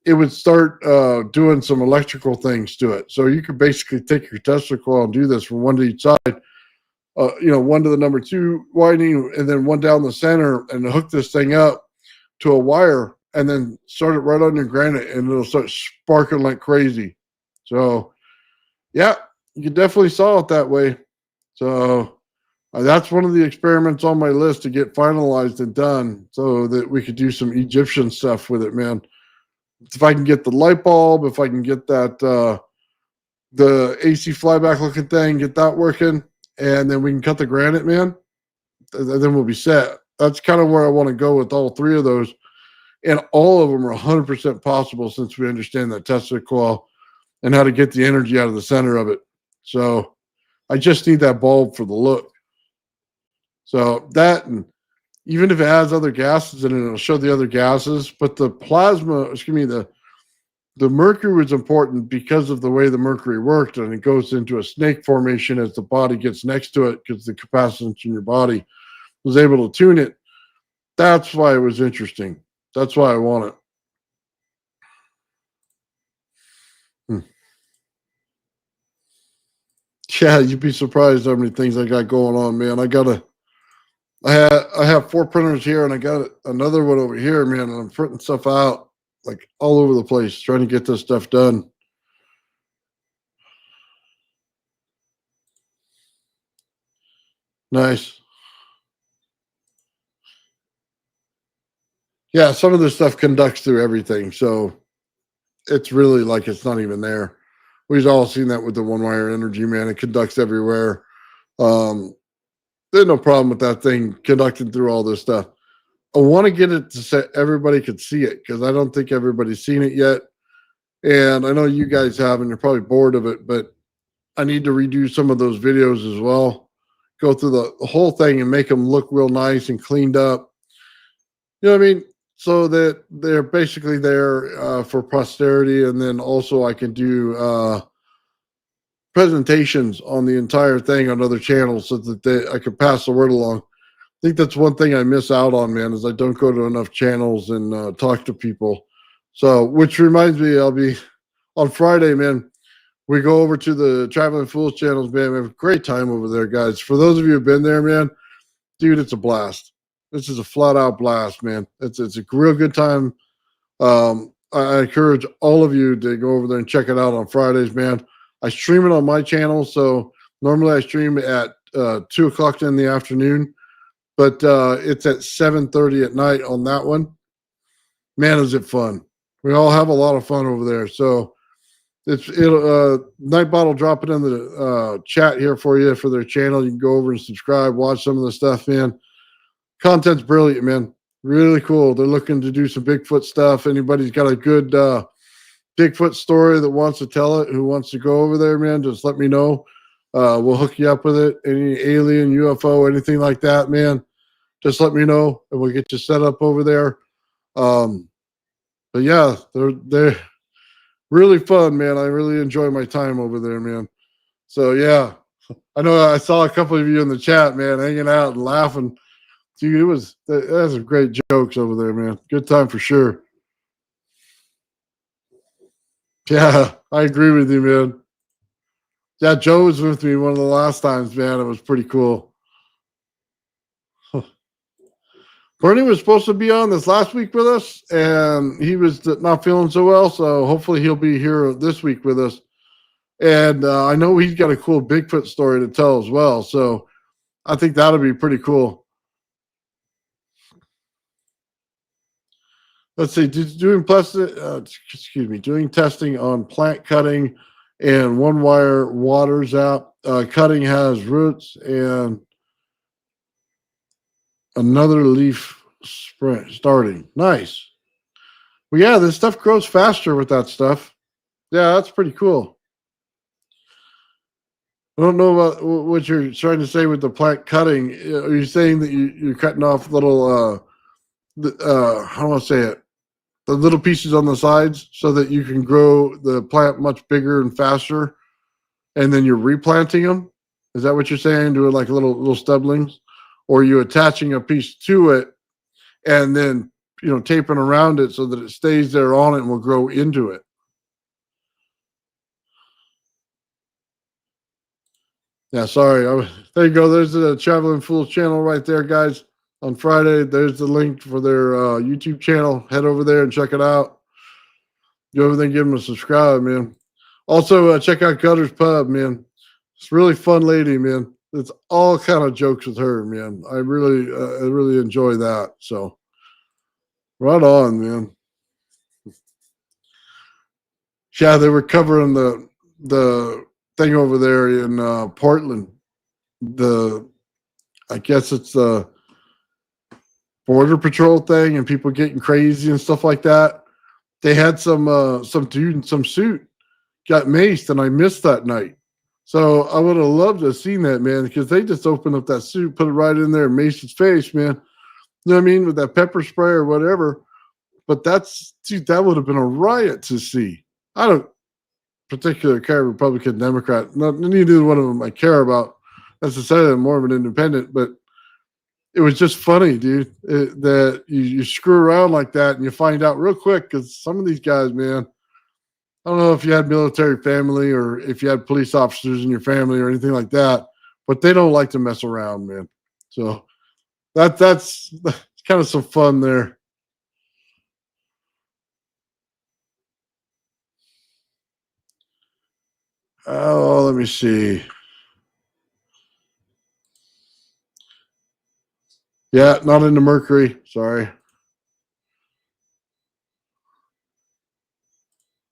it would start doing some electrical things to it. So you could basically take your Tesla coil and do this from one to each side, one to the number 2 winding and then one down the center and hook this thing up to a wire and then start it right on your granite and it'll start sparking like crazy. So, yeah, you can definitely saw it that way. So, that's one of the experiments on my list to get finalized and done so that we could do some Egyptian stuff with it, man. If I can get the light bulb, if I can get that, the AC flyback looking thing, get that working, and then we can cut the granite, man, then we'll be set. That's kind of where I want to go with all three of those. And all of them are 100% possible since we understand that Tesla coil and how to get the energy out of the center of it. So I just need that bulb for the look. So that, and even if it has other gases in it, it'll show the other gases. But the plasma, excuse me, the mercury was important because of the way the mercury worked, and it goes into a snake formation as the body gets next to it because the capacitance in your body was able to tune it. That's why it was interesting. That's why I want it. Yeah, you'd be surprised how many things I got going on, man. I have 4 printers here, and I got another one over here, man. And I'm printing stuff out like all over the place, trying to get this stuff done. Nice. Yeah, some of this stuff conducts through everything, so it's really like it's not even there. We've all seen that with the one wire energy, man. It conducts everywhere. There's no problem with that thing conducting through all this stuff. I want to get it to say everybody could see it because I don't think everybody's seen it yet. And I know you guys have, and you're probably bored of it, but I need to redo some of those videos as well. Go through the whole thing and make them look real nice and cleaned up. You know what I mean? So that they're basically there for posterity. And then also I can do presentations on the entire thing on other channels so that I can pass the word along. I think that's one thing I miss out on, man, is I don't go to enough channels and talk to people. So, which reminds me, I'll be on Friday, man. We go over to the Traveling Fools channels, man. We have a great time over there, guys. For those of you who've been there, man, dude, it's a blast. This is a flat out blast, man. It's a real good time. I encourage all of you to go over there and check it out on Fridays, man. I stream it on my channel, so normally I stream at 2:00 in the afternoon, but it's at 7:30 at night on that one. Man, is it fun! We all have a lot of fun over there. So Nightbot will drop it in the chat here for you for their channel. You can go over and subscribe, watch some of the stuff, man. Content's brilliant, man. Really cool. They're looking to do some Bigfoot stuff. Anybody's got a good Bigfoot story that wants to tell it, who wants to go over there, man, just let me know. We'll hook you up with it. Any alien, UFO, anything like that, man, just let me know, and we'll get you set up over there. But yeah, they're really fun, man. I really enjoy my time over there, man. So yeah, I know I saw a couple of you in the chat, man, hanging out and laughing. Dude, that's some great jokes over there, man. Good time for sure. Yeah, I agree with you, man. Yeah, Joe was with me one of the last times, man. It was pretty cool. Bernie was supposed to be on this last week with us, and he was not feeling so well, so hopefully he'll be here this week with us. And I know he's got a cool Bigfoot story to tell as well, so I think that'll be pretty cool. Let's see, doing testing on plant cutting and one wire waters out. Cutting has roots and another leaf starting. Nice. Well, yeah, this stuff grows faster with that stuff. Yeah, that's pretty cool. I don't know about what you're trying to say with the plant cutting. Are you saying that you're cutting off little, how do I say it? The little pieces on the sides so that you can grow the plant much bigger and faster, and then you're replanting them? Is that what you're saying? Doing like little stubblings? Or are you attaching a piece to it and then, taping around it so that it stays there on it and will grow into it? Yeah, sorry. There you go. There's the Traveling Fools channel right there, guys. on Friday. There's the link for their YouTube channel. Head over there and check it out. Do everything, give them a subscribe, man. Also, check out Gutter's Pub, man. It's a really fun lady, man. It's all kind of jokes with her, man. I really enjoy that. So, right on, man. Yeah, they were covering the thing over there in Portland. I guess it's the border patrol thing and people getting crazy and stuff like that. They had some dude in some suit got maced, and I missed that night. So I would have loved to have seen that, man, because they just opened up that suit, put it right in there, and maced his face, man. You know what I mean? With that pepper spray or whatever. But that would have been a riot to see. I don't particularly care Republican, Democrat. Neither one of them I care about necessarily. I'm more of an independent, but it was just funny, dude, that you screw around like that and you find out real quick because some of these guys, man, I don't know if you had military family or if you had police officers in your family or anything like that, but they don't like to mess around, man. So that's kind of some fun there. Oh, let me see. Yeah, not into Mercury. Sorry.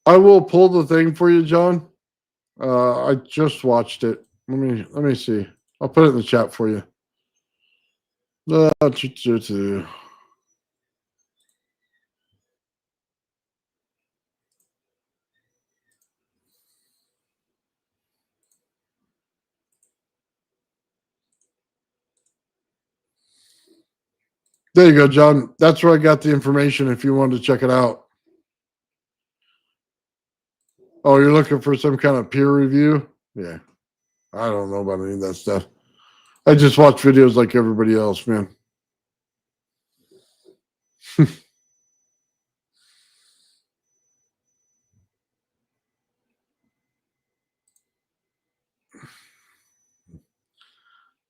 I will pull the thing for you, John. I just watched it. Let me see. I'll put it in the chat for you. There you go, John. That's where I got the information if you wanted to check it out. Oh, you're looking for some kind of peer review? Yeah. I don't know about any of that stuff. I just watch videos like everybody else, man.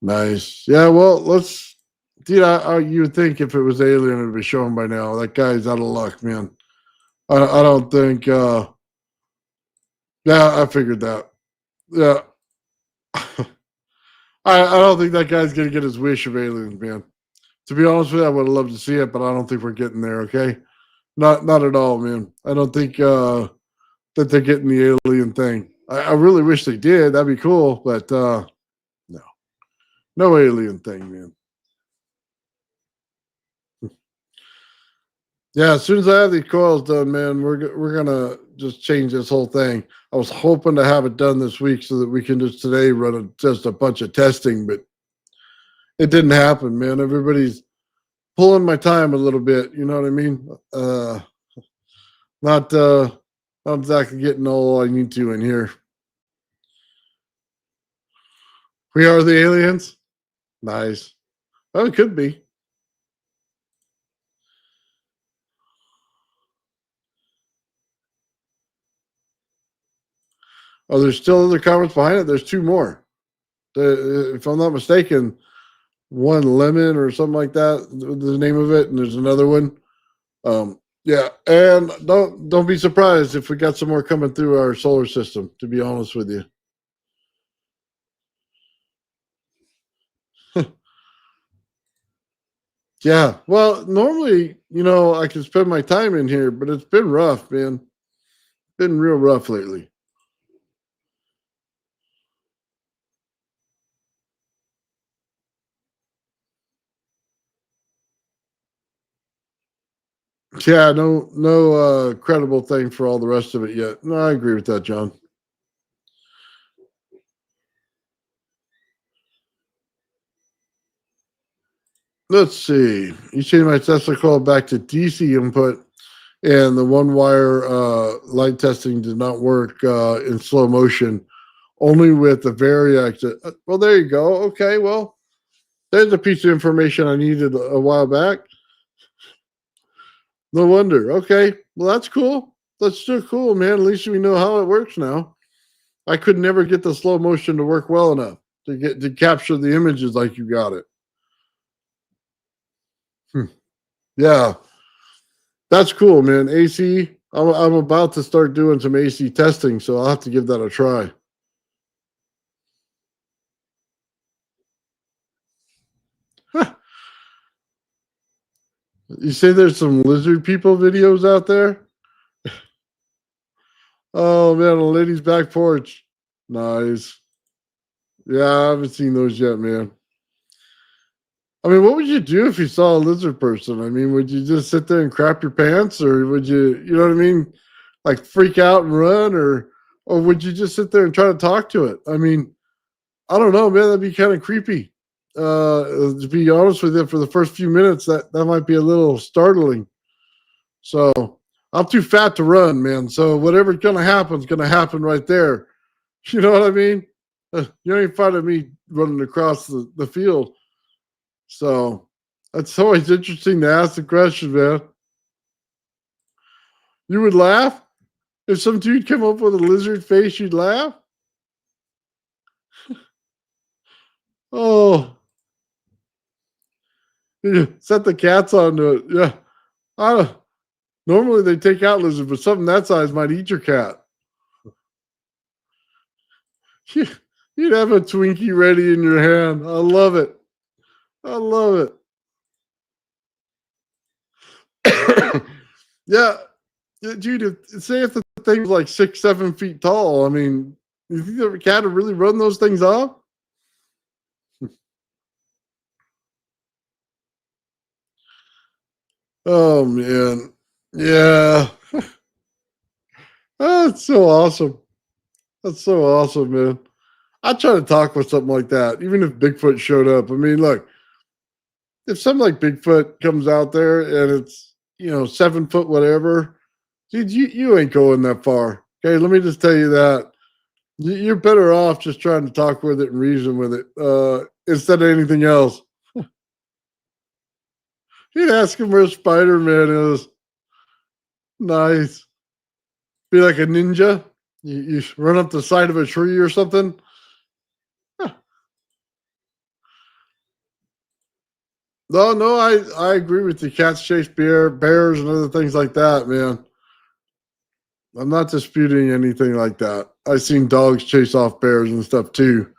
Nice. Yeah, well, let's. Dude, you would think if it was Alien, it would be shown by now. That guy's out of luck, man. I don't think. Yeah, I figured that. Yeah. I don't think that guy's going to get his wish of aliens, man. To be honest with you, I would have loved to see it, but I don't think we're getting there, okay? Not at all, man. I don't think that they're getting the alien thing. I really wish they did. That'd be cool, but no. No alien thing, man. Yeah, as soon as I have these coils done, man, we're gonna just change this whole thing. I was hoping to have it done this week so that we can just today run just a bunch of testing, but it didn't happen, man. Everybody's pulling my time a little bit. You know what I mean? Not exactly getting all I need to in here. We are the aliens. Nice. Well, it could be. Oh, there's still other comments behind it. There's two more. If I'm not mistaken, one lemon or something like that, the name of it, and there's another one. Yeah, and don't be surprised if we got some more coming through our solar system. To be honest with you. Yeah, well, normally, I can spend my time in here, but it's been rough, man. Been real rough lately. Yeah, no credible thing for all the rest of it yet. No, I agree with that, John. Let's see. You changed my Tesla coil back to DC input, and the one wire light testing did not work in slow motion, only with the variac. Well, there you go. Okay, well, there's a piece of information I needed a while back. No wonder. Okay, well, that's cool. That's still cool, man. At least we know how it works now. I could never get the slow motion to work well enough to capture the images like you got it. Yeah, that's cool, man. AC. I'm about to start doing some AC testing, so I'll have to give that a try. You say there's some lizard people videos out there? Oh man, a lady's back porch. Nice. Yeah, I haven't seen those yet, man. I mean, what would you do if you saw a lizard person? I mean, would you just sit there and crap your pants, or would you, you know what I mean, like freak out and run, or would you just sit there and try to talk to it? I mean, I don't know, man. That'd be kind of creepy. To be honest with you, for the first few minutes, that might be a little startling. So I'm too fat to run, man. So whatever's gonna happen is gonna happen right there. You know what I mean? You ain't finding me running across the field. So that's always interesting to ask the question, man. You would laugh if some dude came up with a lizard face. You'd laugh. Oh, yeah, set the cats onto it. Yeah, I don't. Normally they take out lizards, but something that size might eat your cat. You'd have a Twinkie ready in your hand. I love it. I love it. Yeah, dude. Say if the thing's like 6, 7 feet tall. I mean, you think the cat would really run those things off? Oh man, yeah. Oh, that's so awesome. That's so awesome, man. I try to talk with something like that, even if Bigfoot showed up. I mean, look, if something like Bigfoot comes out there and it's 7 foot whatever, dude, you ain't going that far. Okay, let me just tell you that. You're better off just trying to talk with it and reason with it instead of anything else. You'd ask him where Spider Man is. Nice. Be like a ninja. You run up the side of a tree or something. Huh. No, no, I agree with you. Cats chase bears and other things like that, man. I'm not disputing anything like that. I've seen dogs chase off bears and stuff too.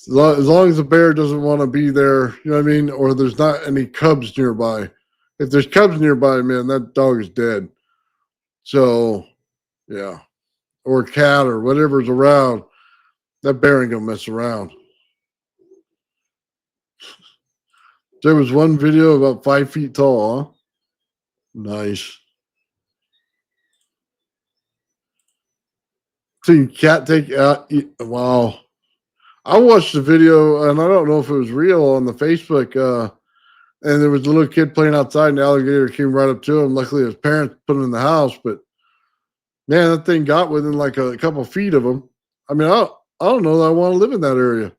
As long as the bear doesn't want to be there, you know what I mean? Or there's not any cubs nearby. If there's cubs nearby, man, that dog is dead. So, yeah. Or a cat or whatever's around, that bear ain't gonna mess around. There was one video about 5 feet tall, huh? Nice. Seen cat take out. Wow. I watched the video, and I don't know if it was real on the Facebook. And there was a little kid playing outside, and the alligator came right up to him. Luckily, his parents put him in the house, but man, that thing got within like a couple feet of him. I mean, I don't know that I want to live in that area.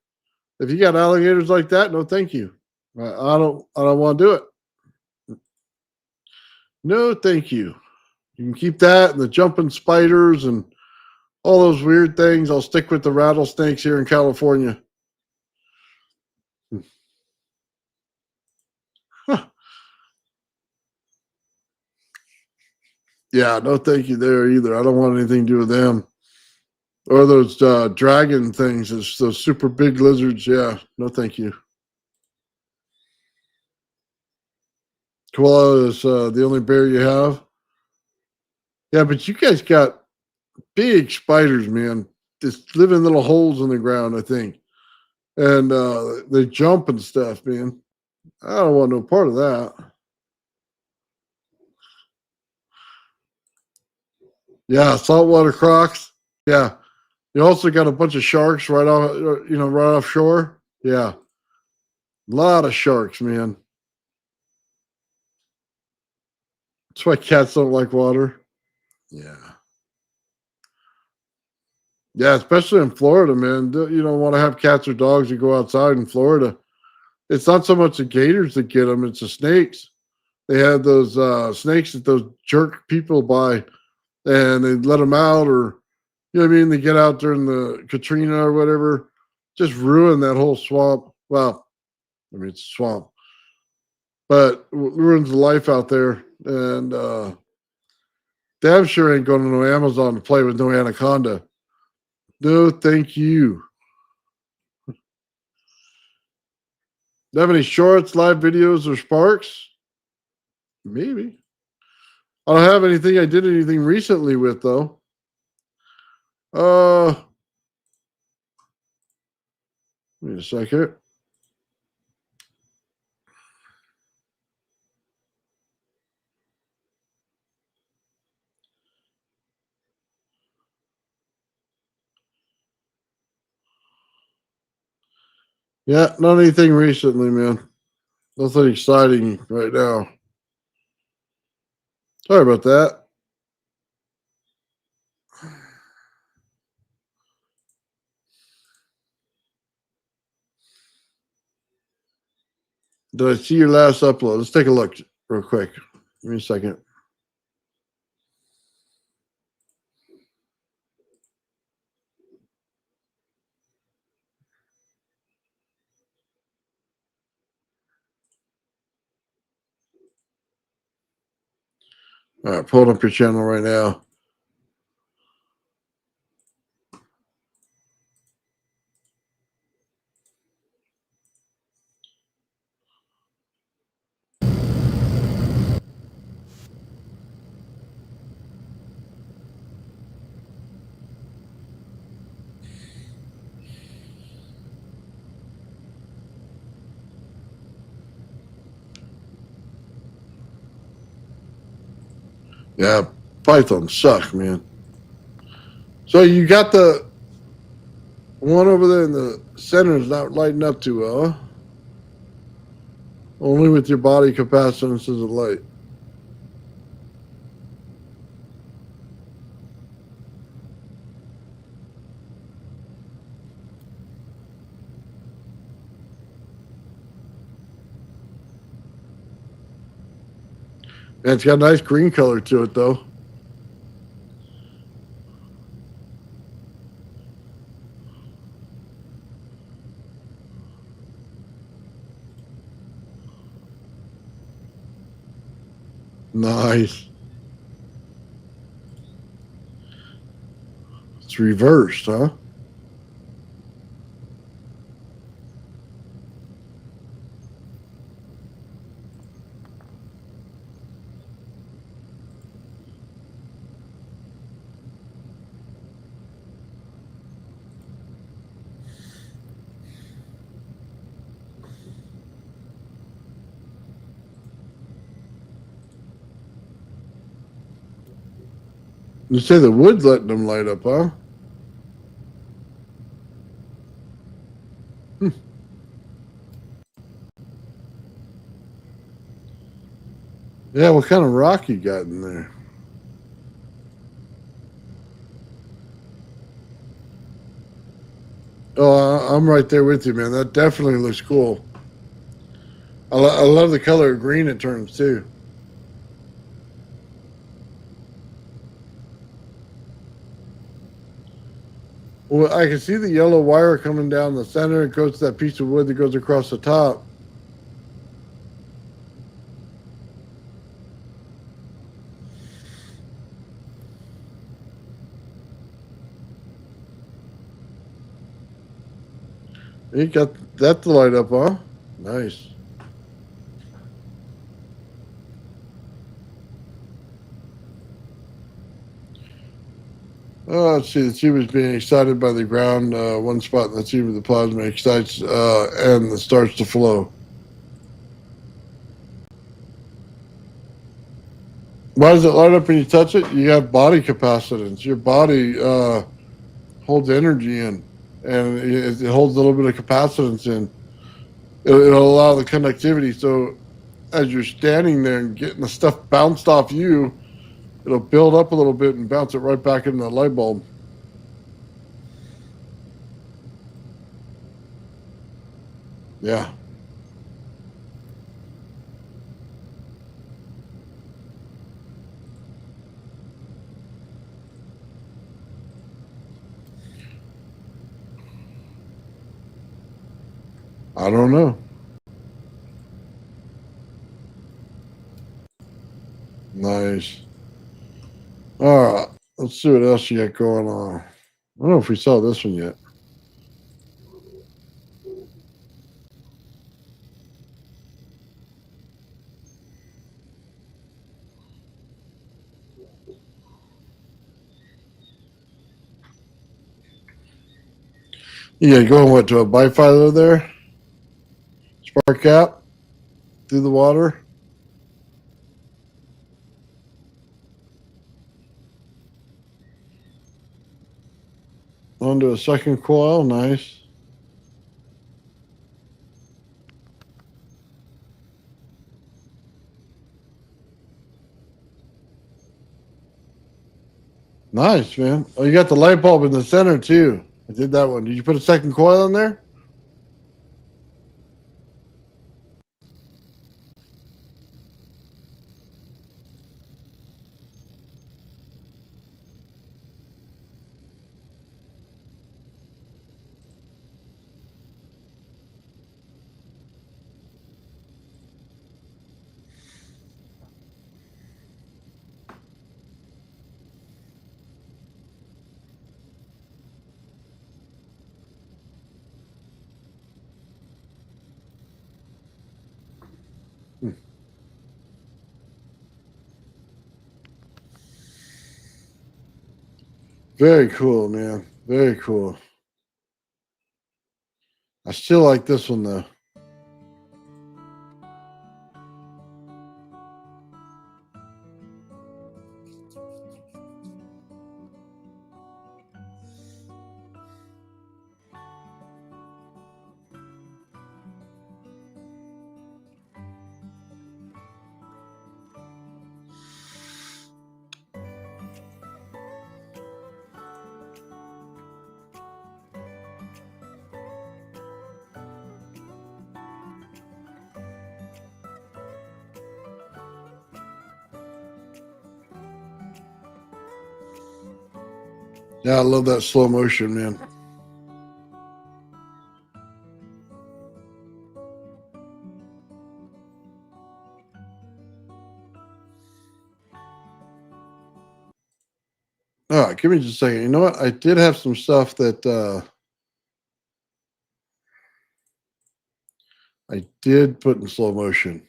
If you got alligators like that, no, thank you. I don't want to do it. No, thank you. You can keep that and the jumping spiders and all those weird things. I'll stick with the rattlesnakes here in California. Huh. Yeah, no thank you there either. I don't want anything to do with them. Or those dragon things, those super big lizards. Yeah, no thank you. Koala is the only bear you have. Yeah, but you guys got big spiders, man. Just live in little holes in the ground, I think. And they jump and stuff, man. I don't want no part of that. Yeah, saltwater crocs. Yeah. You also got a bunch of sharks right off, right offshore. Yeah. A lot of sharks, man. That's why cats don't like water. Yeah. Yeah, especially in Florida, man. You don't want to have cats or dogs that go outside in Florida. It's not so much the gators that get them, it's the snakes. They have those snakes that those jerk people buy and they let them out, or, you know what I mean? They get out during the Katrina or whatever, just ruin that whole swamp. Well, I mean, it's a swamp. but ruins the life out there. And damn sure ain't going to no Amazon to play with no anaconda. No, thank you. Do you have any shorts, live videos, or sparks? Maybe. I don't have anything I did anything recently with though. Wait a second. Yeah, not anything recently, man. Nothing exciting right now. Sorry about that. Did I see your last upload? Let's take a look real quick. Give me a second. All right, pulling up your channel right now. Yeah, Python suck, man. So you got the one over there in the center is not lighting up too well, huh? Only with your body capacitance is it light. And it's got a nice green color to it, though. Nice. It's reversed, huh? You say the wood's letting them light up, huh? Hmm. Yeah, what kind of rock you got in there? Oh, I'm right there with you, man. That definitely looks cool. I love the color of green it turns, too. Well, I can see the yellow wire coming down the center. It goes to that piece of wood that goes across the top. You got that to light up, huh? Nice. Oh, let's see. The tube is being excited by the ground. One spot in the tube of the plasma excites and it starts to flow. Why does it light up when you touch it? You have body capacitance. Your body holds energy in, and it holds a little bit of capacitance in. It'll allow the connectivity. So as you're standing there and getting the stuff bounced off you, it'll build up a little bit and bounce it right back into the light bulb. Yeah. I don't know. Nice. All right. Let's see what else you got going on. I don't know if we saw this one yet. Yeah, going what to a bifilar there? Spark gap through the water. Onto a second coil. Nice. Nice, man. Oh, you got the light bulb in the center too. I did that one. Did you put a second coil in there? Very cool, man. Very cool. I still like this one though. Yeah, I love that slow motion, man. All right, give me just a second. You know what? I did have some stuff that I did put in slow motion.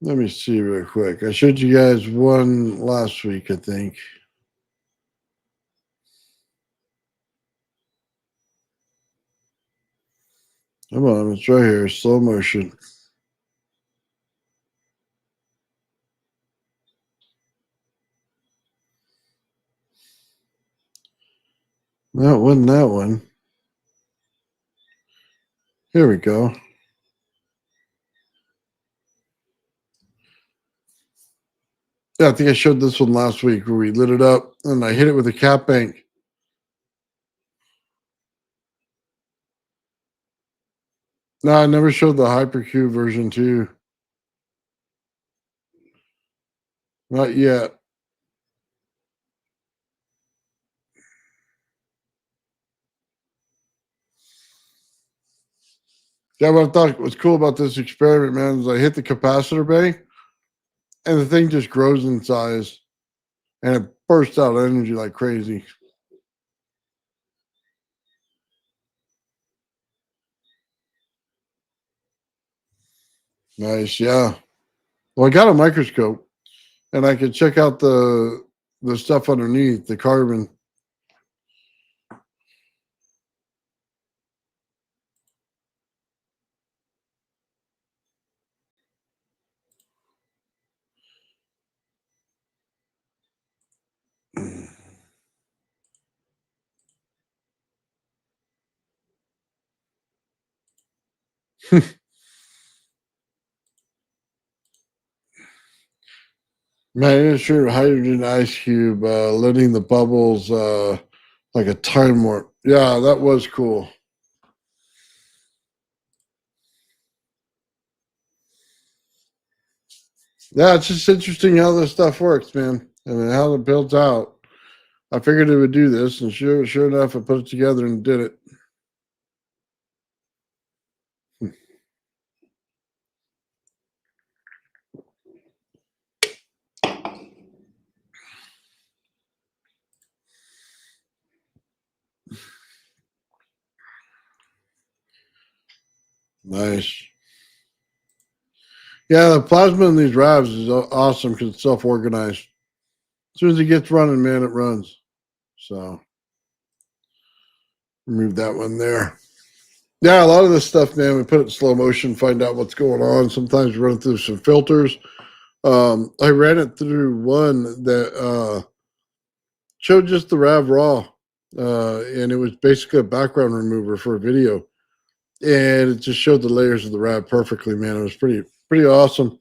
Let me see real quick. I showed you guys one last week, I think. Come on, it's right here, slow motion. That wasn't that one. Here we go. Yeah, I think I showed this one last week where we lit it up and I hit it with a cap bank. No, I never showed the Hypercube version 2. Not yet. Yeah, what I thought was cool about this experiment, man, is I hit the capacitor bank and the thing just grows in size and it bursts out energy like crazy. Nice, yeah. Well, I got a microscope and I could check out the stuff underneath the carbon. Miniature hydrogen ice cube, letting the bubbles like a time warp. Yeah, that was cool. Yeah, it's just interesting how this stuff works, man, and how it builds out. I figured it would do this, and sure enough, I put it together and did it. Nice. Yeah, the plasma in these RAVs is awesome because it's self-organized. As soon as it gets running, man, it runs. So remove that one there. Yeah, a lot of this stuff, man, we put it in slow motion, find out what's going on. Sometimes we run it through some filters. I ran it through one that showed just the RAV raw, and it was basically a background remover for a video, and it just showed the layers of the RAV perfectly, man. It was pretty awesome.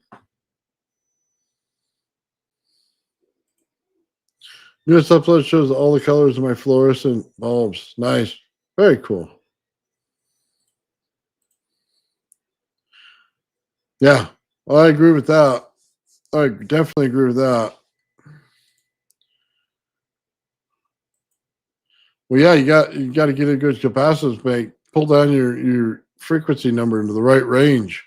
Newest upload shows all the colors of my fluorescent bulbs. Nice. Very cool. Yeah, I agree with that. I definitely agree with that. Well, yeah, you got to get a good capacitance bank. Pull down your frequency number into the right range.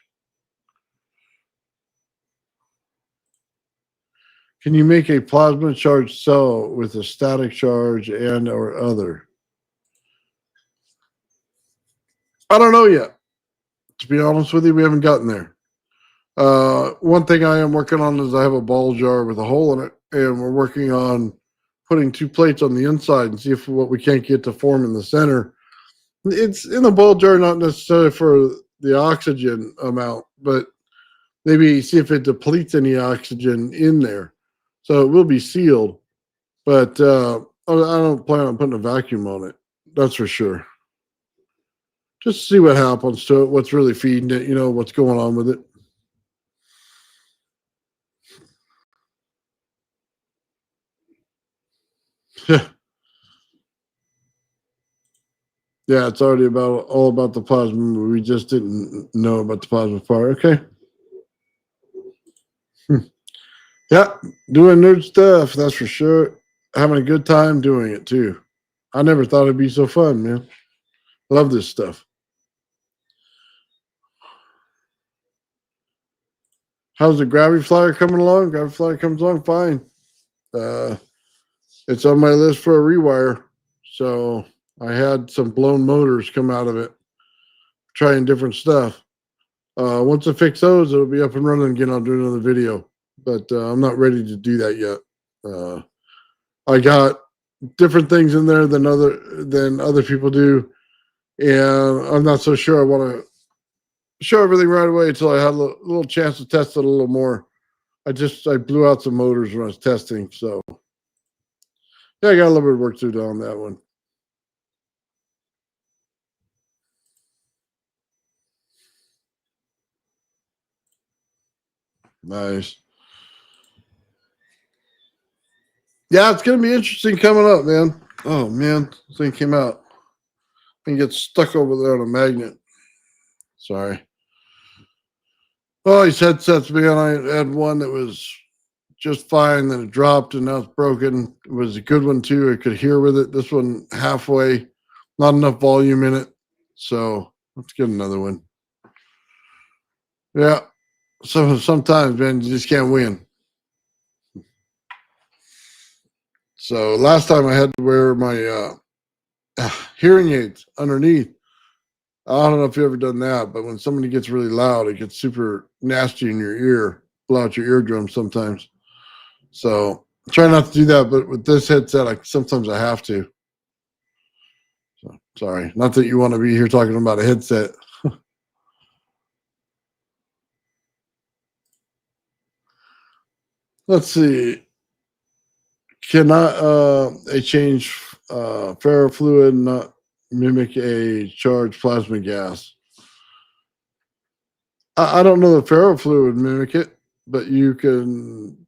Can you make a plasma charged cell with a static charge and or other? I don't know yet. To be honest with you, we haven't gotten there. One thing I am working on is I have a ball jar with a hole in it, and we're working on putting 2 plates on the inside and see if what we can't get to form in the center. It's in the ball jar, not necessarily for the oxygen amount, but maybe see if it depletes any oxygen in there. So it will be sealed, but I don't plan on putting a vacuum on it. That's for sure. Just see what happens to it, what's really feeding it, what's going on with it. Yeah, it's already all about the plasma. We just didn't know about the plasma part. Okay. Yeah, doing nerd stuff, that's for sure. Having a good time doing it too. I never thought it'd be so fun, man. Love this stuff. How's the Gravity Flyer coming along? Gravity Flyer comes along fine. It's on my list for a rewire. So I had some blown motors come out of it, trying different stuff. Once I fix those, it'll be up and running again. I'll do another video, but I'm not ready to do that yet. I got different things in there than other people do, and I'm not so sure I want to show everything right away until I had a little chance to test it a little more. I blew out some motors when I was testing, so yeah, I got a little bit of work to do on that one. Nice. Yeah, it's gonna be interesting coming up, man. Oh man, this thing came out and gets stuck over there on a magnet. Sorry. Oh, these headsets, man. I had one that was just fine, then it dropped, and now it's broken. It was a good one too. I could hear with it. This one halfway, not enough volume in it. So let's get another one. Yeah. So sometimes, man, you just can't win. So last time I had to wear my hearing aids underneath. I don't know if you've ever done that, but when somebody gets really loud, it gets super nasty in your ear, blow out your eardrum sometimes. So try not to do that, but with this headset, sometimes I have to. So sorry, not that you want to be here talking about a headset. Let's see. Cannot a change ferrofluid not mimic a charged plasma gas? I don't know the ferrofluid would mimic it, but you can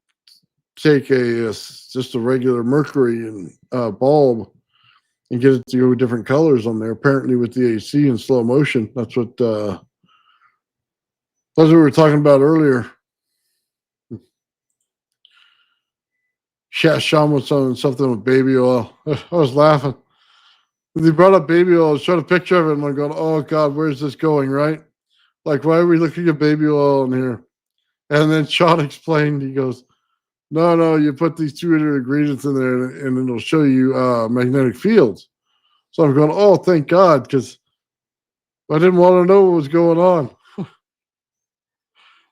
take just a regular mercury and bulb and get it to go with different colors on there. Apparently, with the AC in slow motion, that's what we were talking about earlier. Sean was on something with baby oil. I was laughing. They brought up baby oil, showed a picture of it, and I'm going, "Oh God, where's this going?" Right? Like, why are we looking at baby oil in here? And then Sean explained. He goes, No, you put these 200 ingredients in there, and it'll show you magnetic fields. So I'm going, oh, thank God, because I didn't want to know what was going on.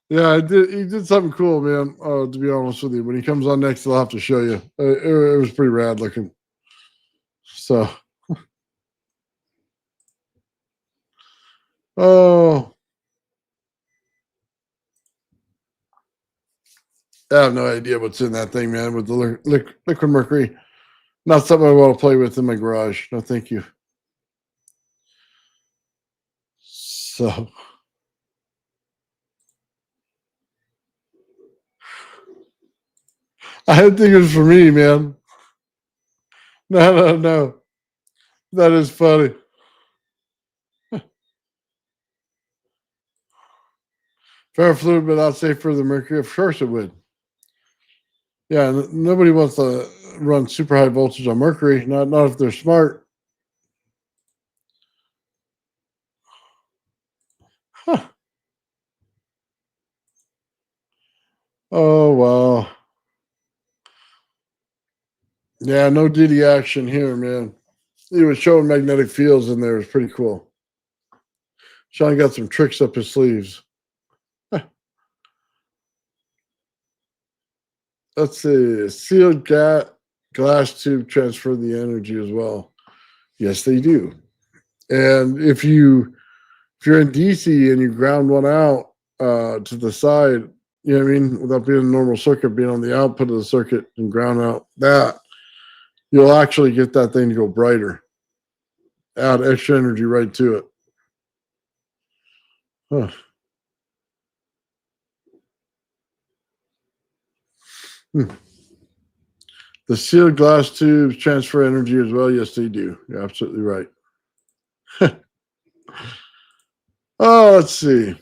Yeah, I did. He did something cool, man. To be honest with you, when he comes on next, I'll have to show you. It was pretty rad looking. So, oh, I have no idea what's in that thing, man. With the liquid mercury, not something I want to play with in my garage. No, thank you. So, I didn't think it was for me, man. No. That is funny. Ferrofluid, but not safe for the mercury. Of course it would. Yeah, nobody wants to run super high voltage on mercury. Not if they're smart. Huh. Oh wow. Yeah, no DD action here, man. He was showing magnetic fields in there. It's pretty cool. Sean got some tricks up his sleeves. Let's see. Sealed glass tube transfer the energy as well. Yes, they do. And if you're in DC and you ground one out to the side, you know what I mean, without being a normal circuit, being on the output of the circuit and ground out that, you'll actually get that thing to go brighter. Add extra energy right to it. Huh. The sealed glass tubes transfer energy as well. Yes, they do. You're absolutely right. Oh, let's see.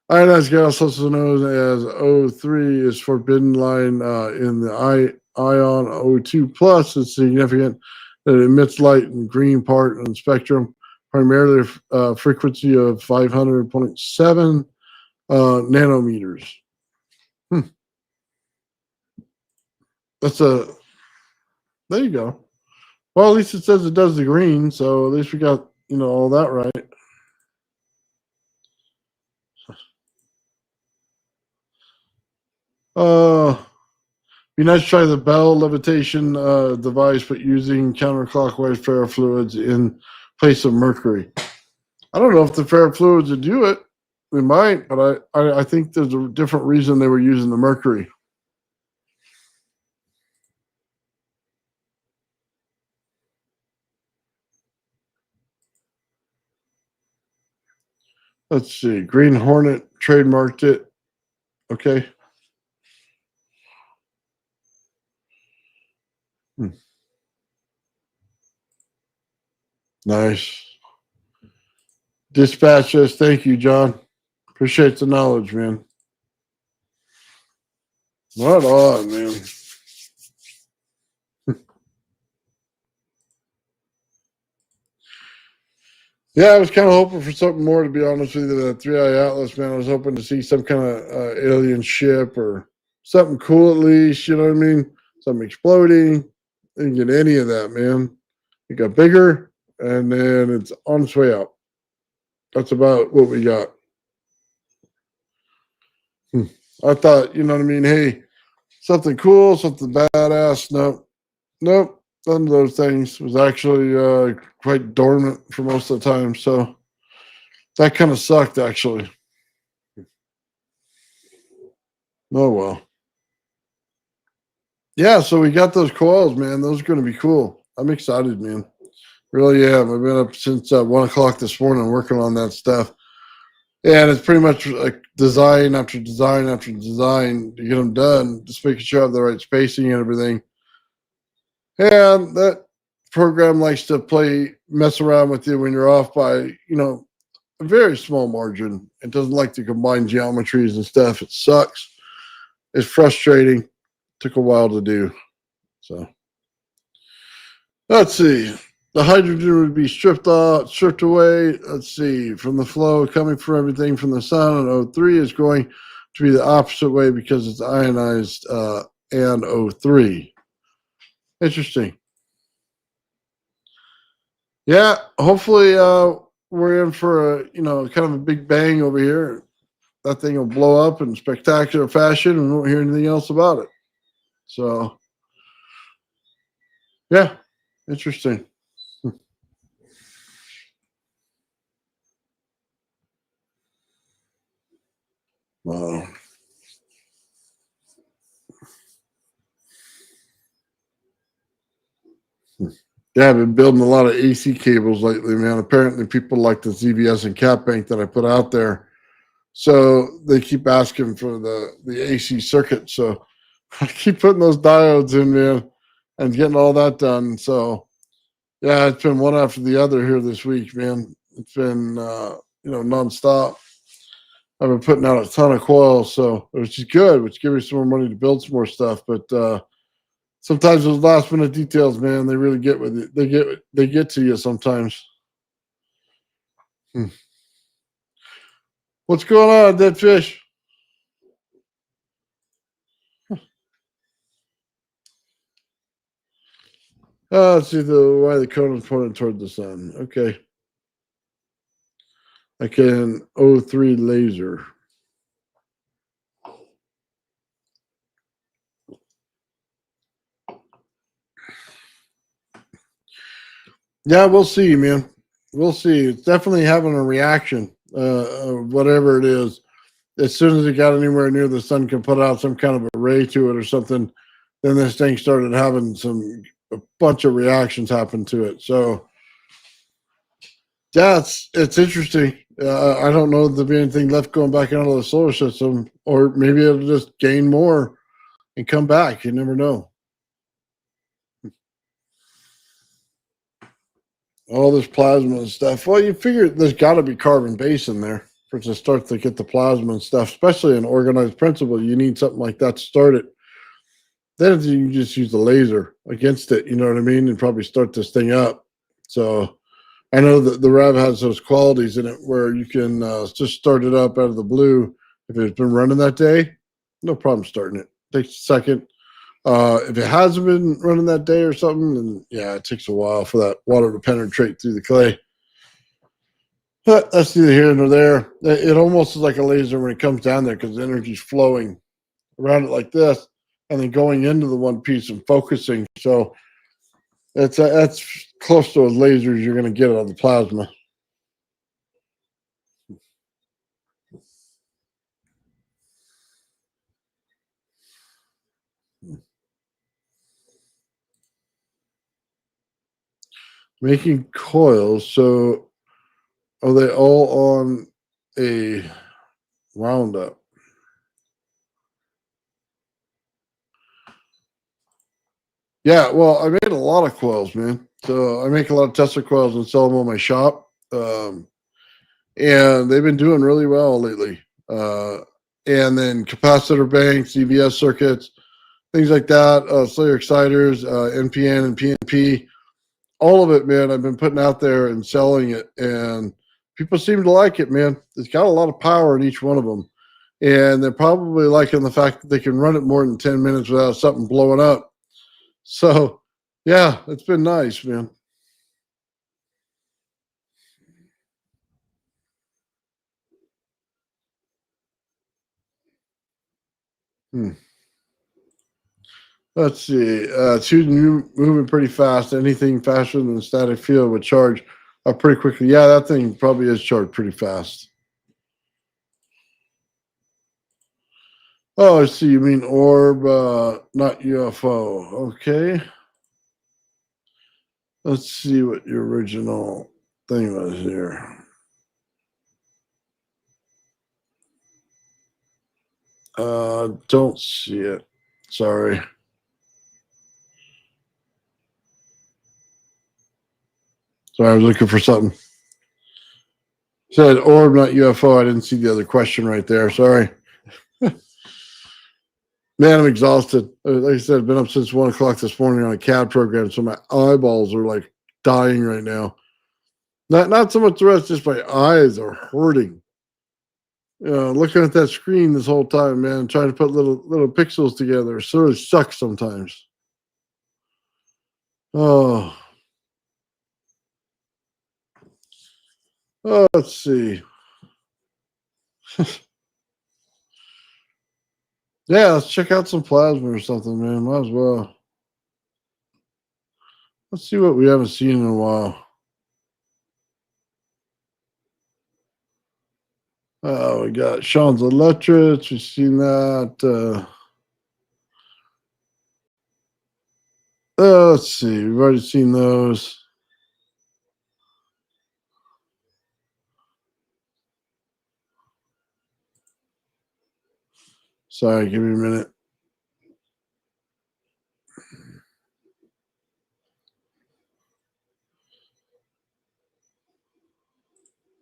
Ionized gas, also known as O3, is forbidden line in the ion O2 plus. It's significant that it emits light in green part in the spectrum, primarily frequency of 500.7 nanometers. There you go. Well, at least it says it does the green, so at least we got, all that right. Be nice to try the Bell levitation device, but using counterclockwise ferrofluids in place of mercury. I don't know if the ferrofluids would do it. They might, but I think there's a different reason they were using the mercury. Let's see. Green Hornet trademarked it. Okay. Nice. Dispatch us. Thank you, John. Appreciate the knowledge, man. Right on, man. Yeah, I was kind of hoping for something more, to be honest with you, than that 3i Atlas, man. I was hoping to see some kind of alien ship or something cool at least, you know what I mean? Something exploding. Didn't get any of that, man. It got bigger, and then it's on its way out. That's about what we got. I thought, you know what I mean? Hey, something cool, something badass. Nope. None of those things. It was actually quite dormant for most of the time. So that kind of sucked, actually. Oh, well. Yeah, so we got those coils, man. Those are going to be cool. I'm excited, man. Really am. I've been up since 1 o'clock this morning working on that stuff. And it's pretty much like design after design after design to get them done, just making sure I have the right spacing and everything. And that program likes to mess around with you when you're off by, a very small margin. It doesn't like to combine geometries and stuff. It sucks. It's frustrating. Took a while to do. So let's see. The hydrogen would be stripped away. Let's see. From the flow coming from everything from the sun, and O3 is going to be the opposite way because it's ionized and O3. Interesting. Yeah, hopefully we're in for a kind of a big bang over here. That thing will blow up in spectacular fashion, and we won't hear anything else about it. So, yeah, interesting. Wow. Yeah, I've been building a lot of AC cables lately, man. Apparently, people like the ZVS and Cat Bank that I put out there. So they keep asking for the AC circuit. So I keep putting those diodes in, man, and getting all that done. So, yeah, it's been one after the other here this week, man. It's been, nonstop. I've been putting out a ton of coils, so which is good, which gives me some more money to build some more stuff. But sometimes those last minute details, man, they really get with you. They get to you sometimes. Hmm. What's going on, dead fish? Oh, let's see why the cone is pointing toward the sun. Okay. I can O3 laser. Yeah, we'll see, man. We'll see. It's definitely having a reaction, whatever it is. As soon as it got anywhere near the sun can put out some kind of a ray to it or something, then this thing started having a bunch of reactions happen to it. So, yeah, it's interesting. I don't know if there'll be anything left going back into the solar system, or maybe it'll just gain more and come back. You never know. All this plasma and stuff. Well, you figure there's got to be carbon base in there for it to start to get the plasma and stuff, especially in organized principle. You need something like that to start it. Then you can just use the laser against it, you know what I mean, and probably start this thing up. So I know that the Rev has those qualities in it where you can just start it up out of the blue. If it's been running that day, no problem starting it. Takes a second. If it hasn't been running that day or something, then yeah, it takes a while for that water to penetrate through the clay. But that's neither here nor there. It almost is like a laser when it comes down there because the energy's flowing around it like this and then going into the one piece and focusing. So that's close to as laser as you're going to get out of the plasma. Making coils. So are they all on a roundup? Yeah, well, I made a lot of coils, man. So I make a lot of Tesla coils and sell them on my shop. And they've been doing really well lately. And then capacitor banks, EVS circuits, things like that, Slayer exciters, NPN and PNP, all of it, man. I've been putting out there and selling it, and people seem to like it, man. It's got a lot of power in each one of them, and they're probably liking the fact that they can run it more than 10 minutes without something blowing up. So, yeah, it's been nice, man. Hmm. Let's see. Shooting moving pretty fast. Anything faster than the static field would charge up pretty quickly. Yeah, that thing probably is charged pretty fast. Oh, I see. You mean orb, not UFO. Okay. Let's see what your original thing was here. Don't see it. Sorry. Sorry, I was looking for something. Said orb, not UFO. I didn't see the other question right there. Sorry. Man, I'm exhausted. Like I said, I've been up since 1 o'clock this morning on a CAD program, so my eyeballs are like dying right now. Not so much the rest, just my eyes are hurting. Looking at that screen this whole time, man, trying to put little pixels together. It sort of sucks sometimes. Oh, Let's see. Yeah, let's check out some plasma or something, man. Might as well. Let's see what we haven't seen in a while. We got Sean's Electrics. We've seen that. Let's see. We've already seen those. Sorry, give me a minute.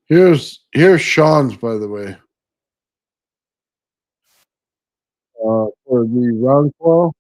Here's Sean's, by the way. For the round call.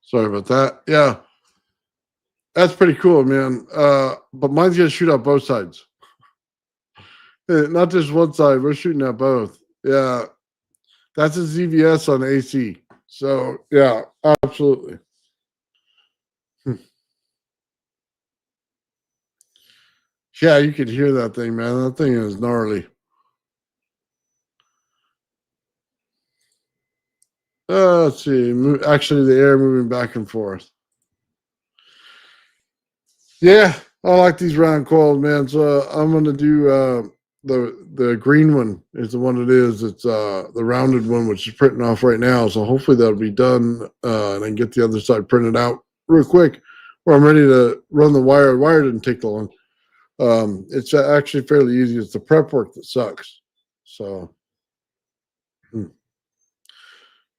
Sorry about that. Yeah, that's pretty cool, man. But mine's gonna shoot out both sides. Not just one side. We're shooting at both. Yeah, that's a ZVS on AC. So yeah, absolutely. Yeah, you could hear that thing, man. That thing is gnarly. Let's see. Actually, the air moving back and forth. Yeah, I like these round coils, man. So I'm gonna do the green one is the one it is. It's the rounded one, which is printing off right now. So hopefully that'll be done, and I can get the other side printed out real quick. Where I'm ready to run the wire. The wire didn't take long. It's actually fairly easy. It's the prep work that sucks. So.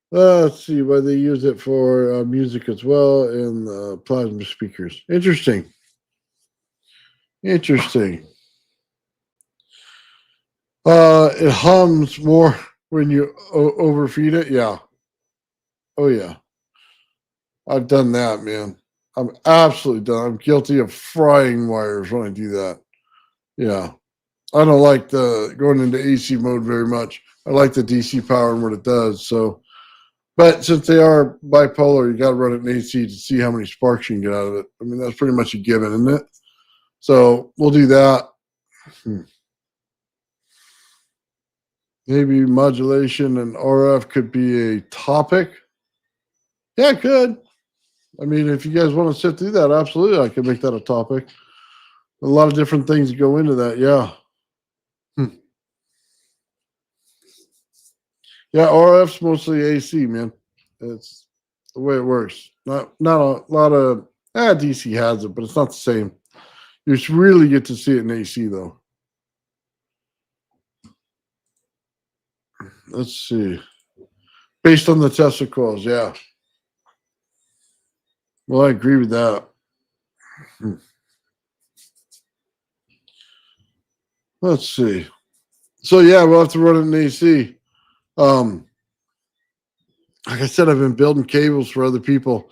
Let's see why they use it for music as well and plasma speakers. Interesting. Interesting. It hums more when you overfeed it. Yeah. Oh yeah. I've done that, man. I'm absolutely done. I'm guilty of frying wires when I do that. Yeah. I don't like the going into AC mode very much. I like the DC power and what it does. So, but since they are bipolar, you got to run it in AC to see how many sparks you can get out of it. I mean, that's pretty much a given, isn't it? So we'll do that. Maybe modulation and RF could be a topic. Yeah, it could. I mean, if you guys want to sit through that, absolutely, I could make that a topic. A lot of different things go into that. Yeah. Yeah, RF's mostly AC, man. It's the way it works. Not a lot of DC has it, but it's not the same. You just really get to see it in AC though. Let's see. Based on the Tesla coils, yeah. Well, I agree with that. Let's see. So yeah, we'll have to run it in AC. Like I said, I've been building cables for other people.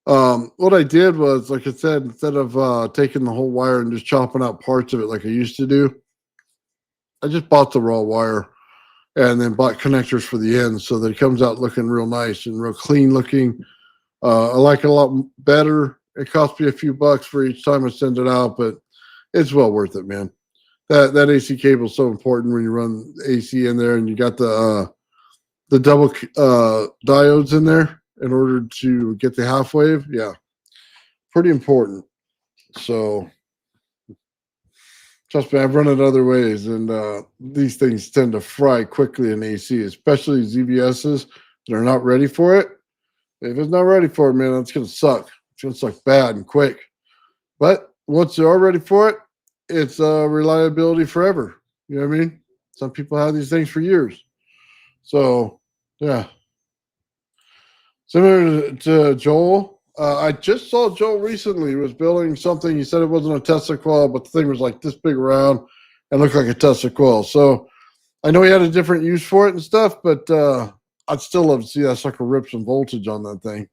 What I did was, like I said, instead of taking the whole wire and just chopping out parts of it like I used to do, I just bought the raw wire and then bought connectors for the ends so that it comes out looking real nice and real clean looking. I like it a lot better It costs me a few bucks for each time I send it out, but it's well worth it, man. That AC cable is so important when you run AC in there, and you got the double diodes in there in order to get the half wave. Yeah, pretty important. So trust me, I've run it other ways, and these things tend to fry quickly in AC, especially ZVSs that are not ready for it. If it's not ready for it, man, it's going to suck. It's going to suck bad and quick. But once they're all ready for it, it's reliability forever. You know what I mean? Some people have these things for years. So, yeah. Similar to Joel, I just saw Joel recently. He was building something. He said it wasn't a Tesla coil, but the thing was like this big around and looked like a Tesla coil. So I know he had a different use for it and stuff, but I'd still love to see that sucker rip some voltage on that thing.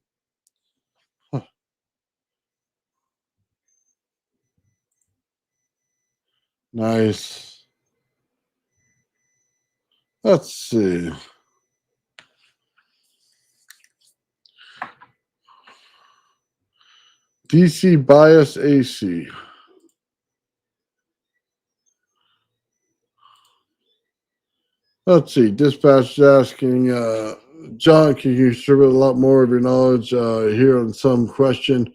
Nice. Let's see. DC bias AC. Let's see. Dispatch is asking, John, can you distribute a lot more of your knowledge here on some question?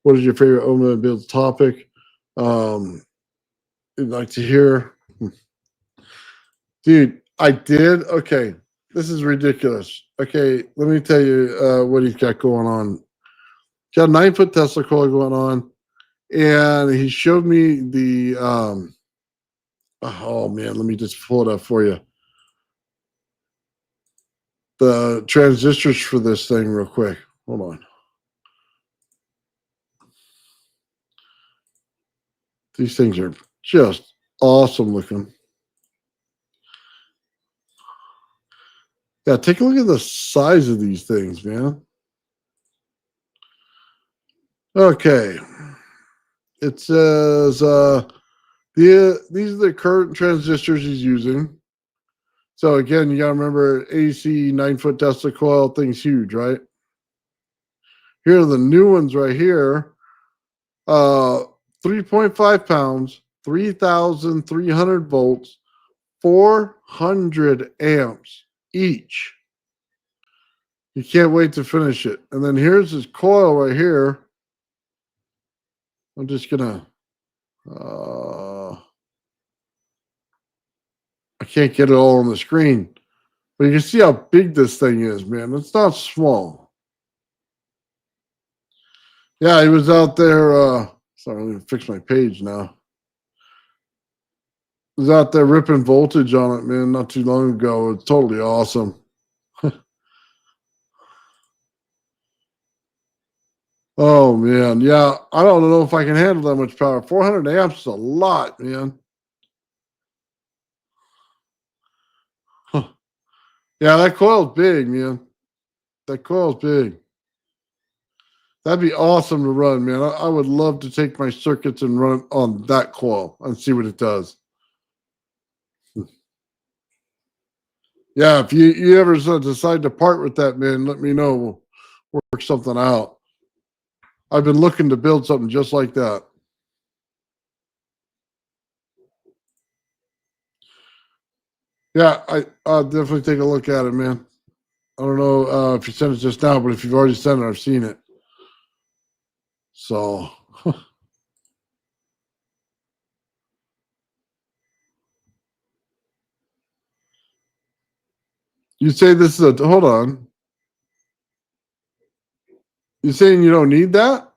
What is your favorite Omega build topic? You'd like to hear? Dude, I did. Okay. This is ridiculous. Okay. Let me tell you what he's got going on. He's got a 9-foot Tesla coil going on. And he showed me the, oh man, let me just pull it up for you. The transistors for this thing real quick. Hold on. These things are just awesome looking. Yeah, take a look at the size of these things, man. Okay. It says these are the current transistors he's using. So again, you gotta remember AC 9-foot Tesla coil, thing's huge, right? Here are the new ones right here. 3.5 pounds, 3,300 volts, 400 amps each. You can't wait to finish it. And then here's his coil right here. I'm just gonna I can't get it all on the screen, but you can see how big this thing is, man. It's not small. Yeah, he was out there. Sorry, I'm gonna fix my page now. He was out there ripping voltage on it, man, not too long ago. It's totally awesome. Oh man, yeah. I don't know if I can handle that much power. 400 amps is a lot, man. Huh. Yeah, that coil's big, man. That coil's big. That'd be awesome to run, man. I would love to take my circuits and run on that coil and see what it does. Yeah, if you ever decide to part with that, man, let me know. We'll work something out. I've been looking to build something just like that. Yeah, I'll definitely take a look at it, man. I don't know if you sent it just now, but if you've already sent it, I've seen it. So, you say this is a, hold on. You saying you don't need that?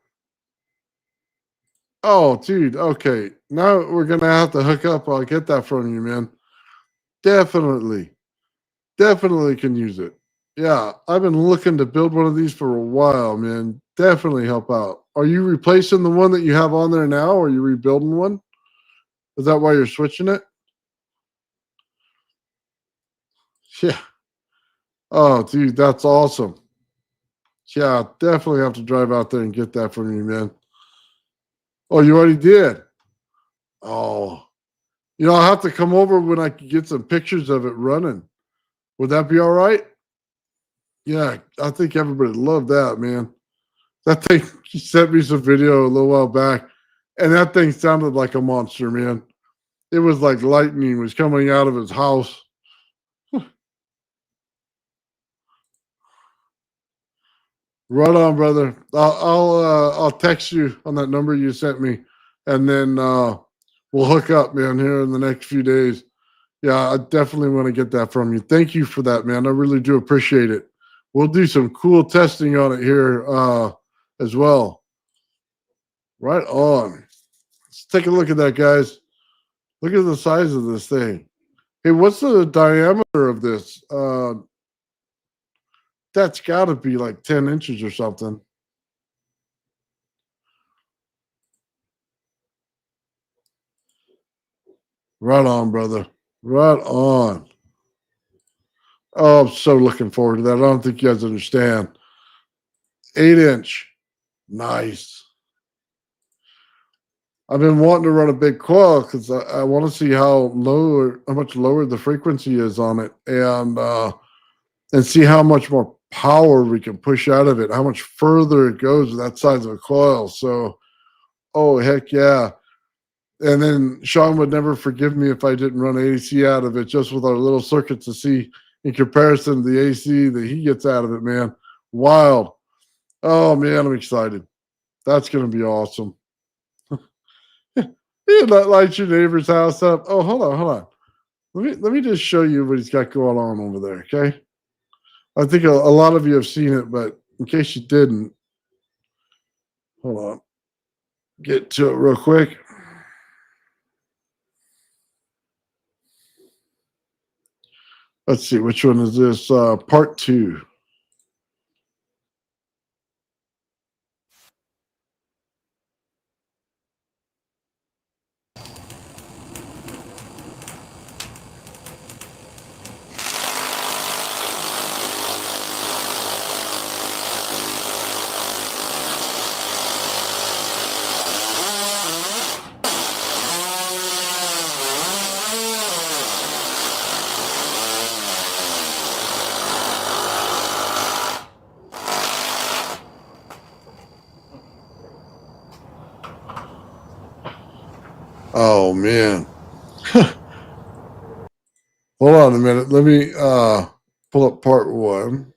Oh, dude. Okay. Now we're going to have to hook up. I'll get that from you, man. Definitely. Definitely can use it. Yeah. I've been looking to build one of these for a while, man. Definitely help out. Are you replacing the one that you have on there now? Or are you rebuilding one? Is that why you're switching it? Yeah. Oh, dude, that's awesome. Yeah, definitely have to drive out there and get that from you, man. Oh, you already did? Oh. I'll have to come over when I can get some pictures of it running. Would that be all right? Yeah, I think everybody would love that, man. That thing, he sent me some video a little while back, and that thing sounded like a monster, man. It was like lightning was coming out of his house. Right on, brother. I'll text you on that number you sent me, and then we'll hook up, man, here in the next few days. Yeah, I definitely want to get that from you. Thank you for that, man. I really do appreciate it. We'll do some cool testing on it here as well. Right on. Let's take a look at that, guys. Look at the size of this thing. Hey, what's the diameter of this? That's got to be like 10 inches or something. Right on, brother. Right on. Oh, I'm so looking forward to that. I don't think you guys understand. 8-inch. Nice. I've been wanting to run a big coil because I want to see how much lower the frequency is on it, and see how much more power we can push out of it, how much further it goes with that size of a coil. So, oh heck yeah! And then Sean would never forgive me if I didn't run AC out of it, just with our little circuit to see in comparison to the AC that he gets out of it, man. Wild. Oh man, I'm excited. That's gonna be awesome. You not light your neighbor's house up. Oh, hold on. Let me just show you what he's got going on over there. Okay. I think a lot of you have seen it, but in case you didn't, hold on. Get to it real quick. Let's see, which one is this? Part 2. Oh man. Hold on a minute. Let me pull up part 1.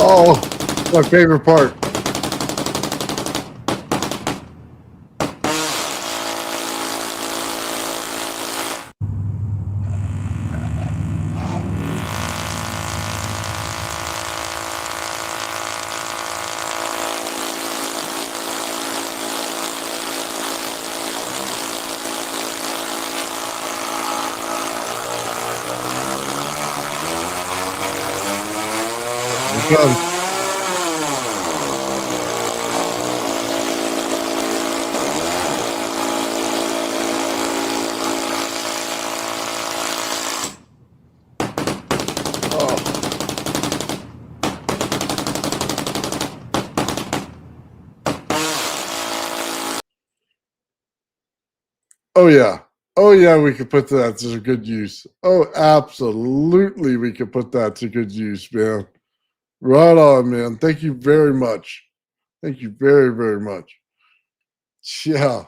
Oh, my favorite part. Because, oh, oh yeah. Oh yeah, we could put that to good use. Oh, absolutely, we could put that to good use, man. Right on, man. Thank you very much. Thank you very, very much. Yeah.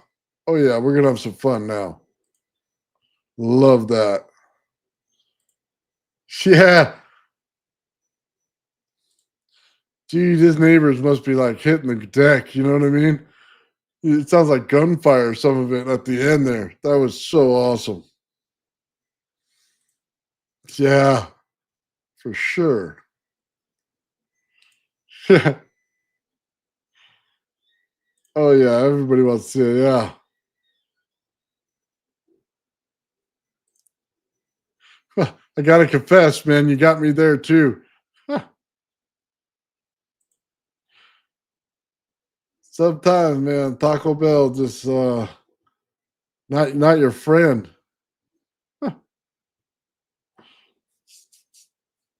Oh yeah, we're gonna have some fun now. Love that. Yeah. Dude, his neighbors must be like hitting the deck. You know what I mean? It sounds like gunfire, some of it at the end there. That was so awesome. Yeah, for sure. Yeah. Oh yeah, everybody wants to see it. Yeah. I gotta confess, man, you got me there too. Huh. Sometimes, man, Taco Bell just not your friend. Huh.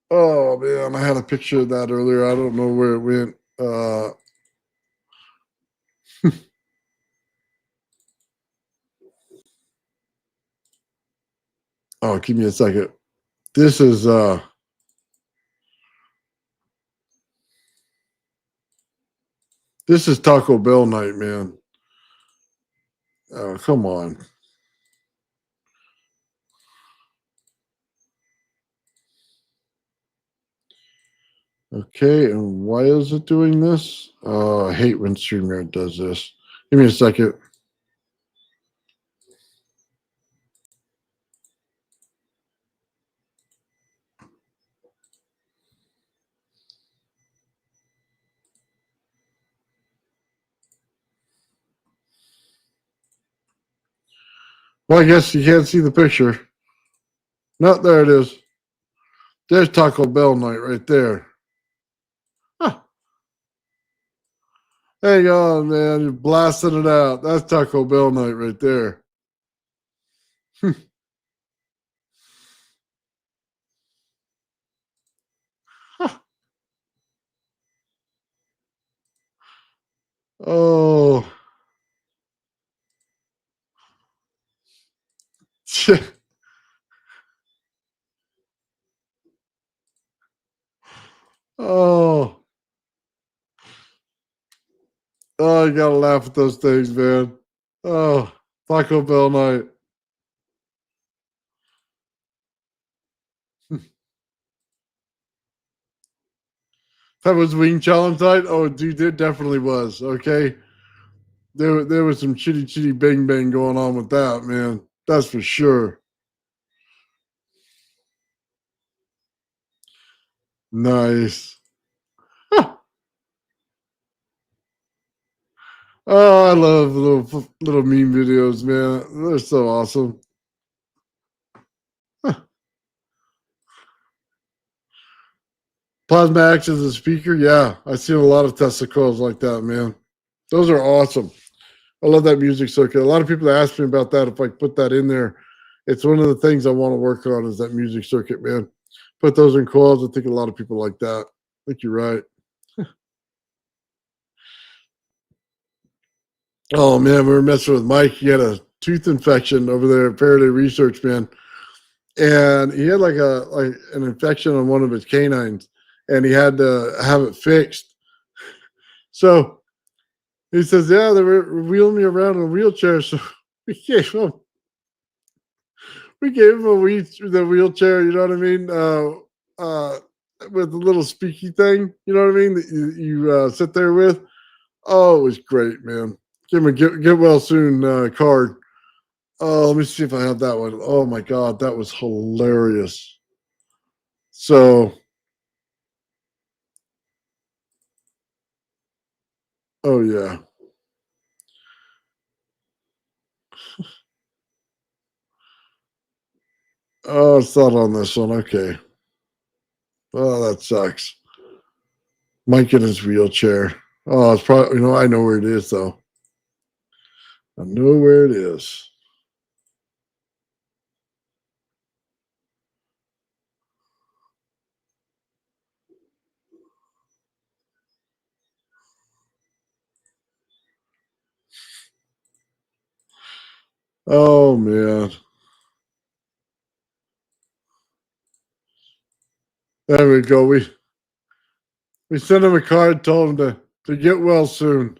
Oh man, I had a picture of that earlier. I don't know where it went. Oh, give me a second. This is Taco Bell night, man. Oh, come on. Okay, and why is it doing this? I hate when StreamYard does this. Give me a second. Well, I guess you can't see the picture. No, there it is. There's Taco Bell night right there. Huh. Hang on, man. You're blasting it out. That's Taco Bell night right there. Oh. Oh. Oh, you gotta laugh at those things, man. Oh, Taco Bell night. That was Wing Challenge night. Oh, dude, it definitely was. Okay, there was some chitty chitty bang bang going on with that, man. That's for sure. Nice. Oh, I love little meme videos, man. They're so awesome. Plasma acts as a speaker. Yeah, I've seen a lot of Tesla coils like that, man. Those are awesome. I love that music circuit. A lot of people ask me about that. If I put that in there, it's one of the things I want to work on is that music circuit, man. Put those in coils. I think a lot of people like that. I think you're right. Oh man, we were messing with Mike. He had a tooth infection over there at Faraday Research, man, and he had like an infection on one of his canines, and he had to have it fixed. So he says, "Yeah, they were wheeling me around in a wheelchair." So we gave him the wheelchair. You know what I mean? With the little speaky thing. You know what I mean? That you sit there with. Oh, it was great, man. Give him a get well soon card. Oh, let me see if I have that one. Oh my god, that was hilarious. So, oh yeah. Oh, it's not on this one. Okay. Oh, that sucks. Mike in his wheelchair. Oh, it's probably I know where it is though. I know where it is. Oh man. There we go. We sent him a card, told him to get well soon.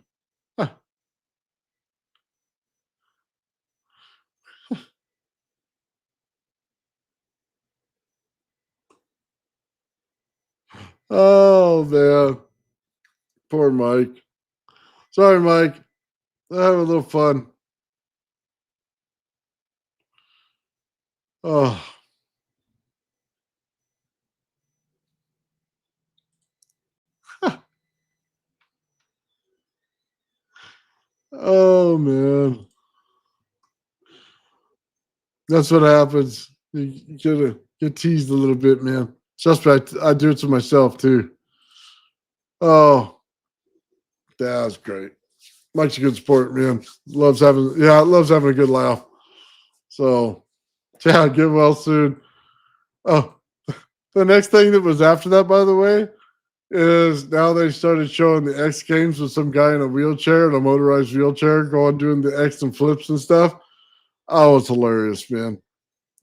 Oh man. Poor Mike. Sorry, Mike. Have a little fun. Oh. Oh man. That's what happens. You Get teased a little bit, man. Just I do it to myself too. Oh, that's great. Mike's a good sport, man. Loves having a good laugh. So yeah, get well soon. Oh, the next thing that was after that, by the way, is now they started showing the X Games with some guy in a wheelchair, in a motorized wheelchair, going doing the X and flips and stuff. Oh, it's hilarious, man.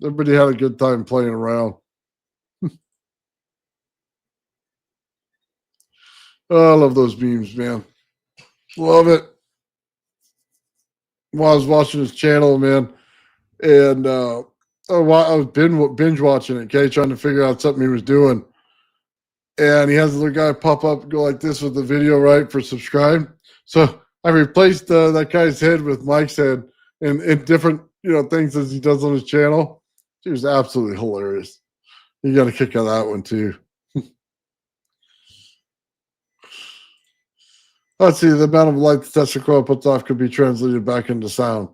Everybody had a good time playing around. Oh, I love those memes, man. Love it. While I was watching his channel, man, and I was binge watching it, okay, trying to figure out something he was doing. And he has a little guy pop up and go like this with the video, right, for subscribe. So I replaced that guy's head with Mike's head in different, things as he does on his channel. It was absolutely hilarious. You got a kick out of that one too. Let's see, the amount of light the Tesla coil puts off could be translated back into sound.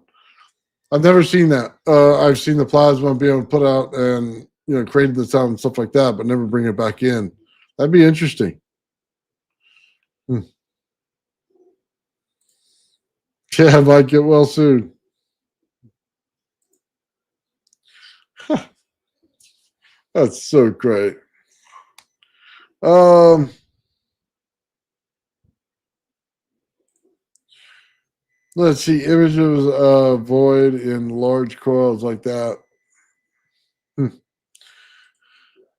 I've never seen that. I've seen the plasma be able to put out and create the sound and stuff like that, but never bring it back in. That'd be interesting. Yeah, Mike, get well soon. That's so great. Let's see, images void in large coils like that. Dude,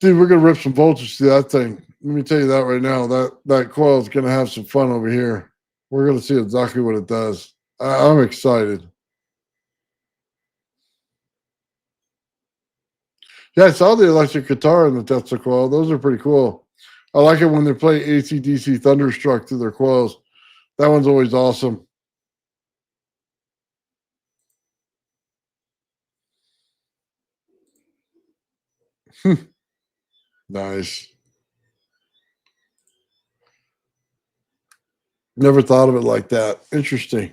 we're gonna rip some voltage through that thing. Let me tell you that right now. That coil is gonna have some fun over here. We're gonna see exactly what it does. I'm excited. Yeah, I saw the electric guitar in the Tesla coil. Those are pretty cool. I like it when they play AC/DC Thunderstruck through their coils. That one's always awesome. Nice. Never thought of it like that. Interesting.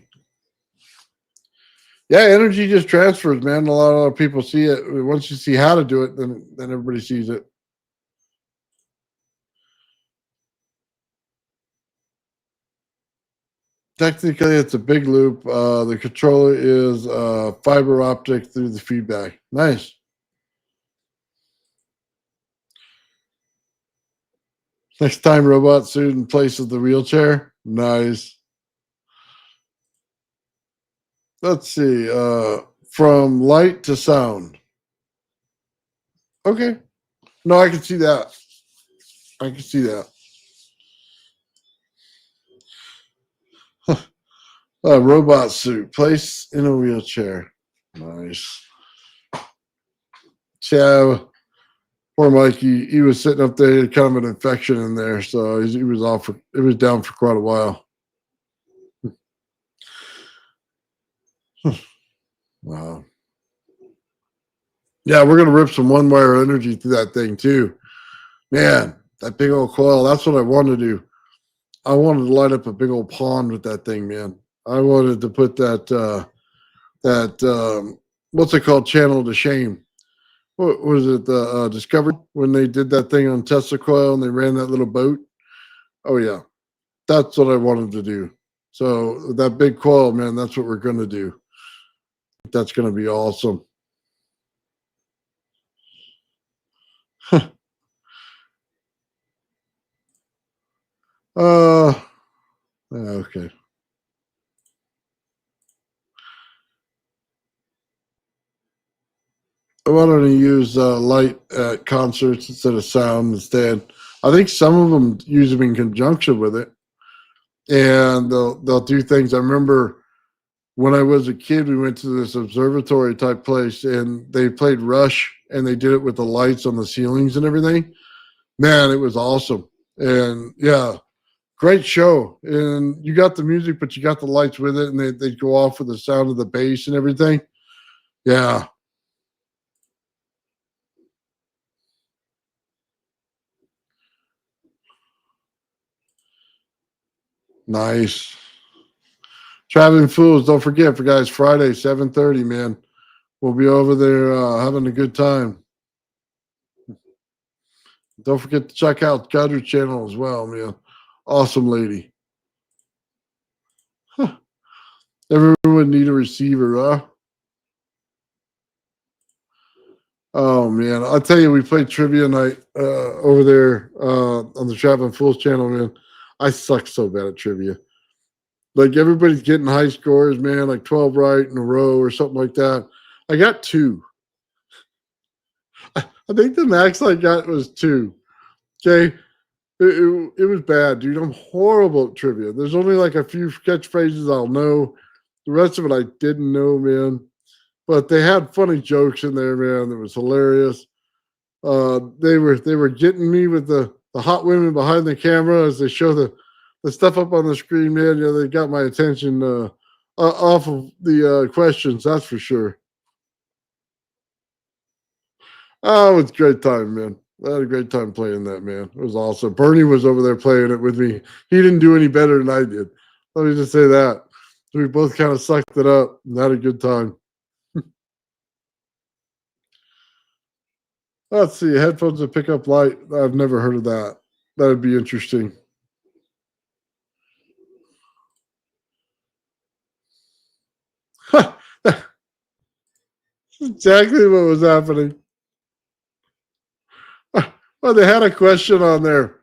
Yeah, energy just transfers, man. A lot of people see it. Once you see how to do it, then everybody sees it. Technically, it's a big loop. The controller is fiber optic through the feedback. Nice. Next time, robot suit in place of the wheelchair. Nice. Let's see. From light to sound. Okay. No, I can see that. I can see that. A robot suit, place in a wheelchair. Nice. So, poor Mikey, he was sitting up there, he had kind of an infection in there, so he was off for, it was down for quite a while. Wow. Yeah, we're gonna rip some one wire energy through that thing too. Man, that big old coil, that's what I wanted to do. I wanted to light up a big old pond with that thing, man. I wanted to put that what's it called, channel to shame. What was it, the Discovery, when they did that thing on Tesla coil and they ran that little boat? Oh yeah, that's what I wanted to do. So that big coil, man, that's what we're gonna do. That's gonna be awesome. Okay. Why don't you use light at concerts instead of sound instead? I think some of them use them in conjunction with it, and they'll do things. I remember when I was a kid, we went to this observatory type place, and they played Rush, and they did it with the lights on the ceilings and everything. Man, it was awesome, and yeah, great show. And you got the music, but you got the lights with it, and they'd go off with the sound of the bass and everything. Yeah. Nice. Traveling Fools, don't forget, for guys, Friday, 7:30, man. We'll be over there having a good time. Don't forget to check out Gutter's channel as well, man. Awesome lady. Huh. Everyone would need a receiver, huh? Oh man, I'll tell you, we played trivia night over there on the Traveling Fools channel, man. I suck so bad at trivia. Like everybody's getting high scores, man, like 12 right in a row or something like that. I got 2. I think the max I got was 2. Okay. It was bad, dude. I'm horrible at trivia. There's only like a few catchphrases I'll know. The rest of it I didn't know, man. But they had funny jokes in there, man. That was hilarious. They were getting me with the hot women behind the camera as they show the stuff up on the screen, man. You know, they got my attention off of the questions, that's for sure. Oh, it's a great time, man. I had a great time playing that, man. It was awesome. Bernie was over there playing it with me. He didn't do any better than I did. Let me just say that. We both kind of sucked it up and had a good time. Let's see. Headphones that pick up light. I've never heard of that. That would be interesting. Exactly what was happening. Well, they had a question on there.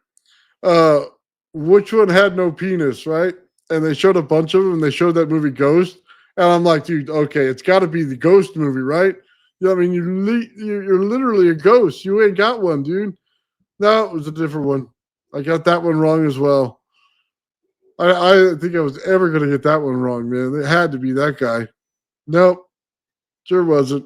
Which one had no penis, right? And they showed a bunch of them, and they showed that movie Ghost. And I'm like, dude, okay, it's got to be the Ghost movie, right? You know, I mean, you're literally a ghost. You ain't got one, dude. No, it was a different one. I got that one wrong as well. I think I was ever going to get that one wrong, man. It had to be that guy. Nope, sure wasn't.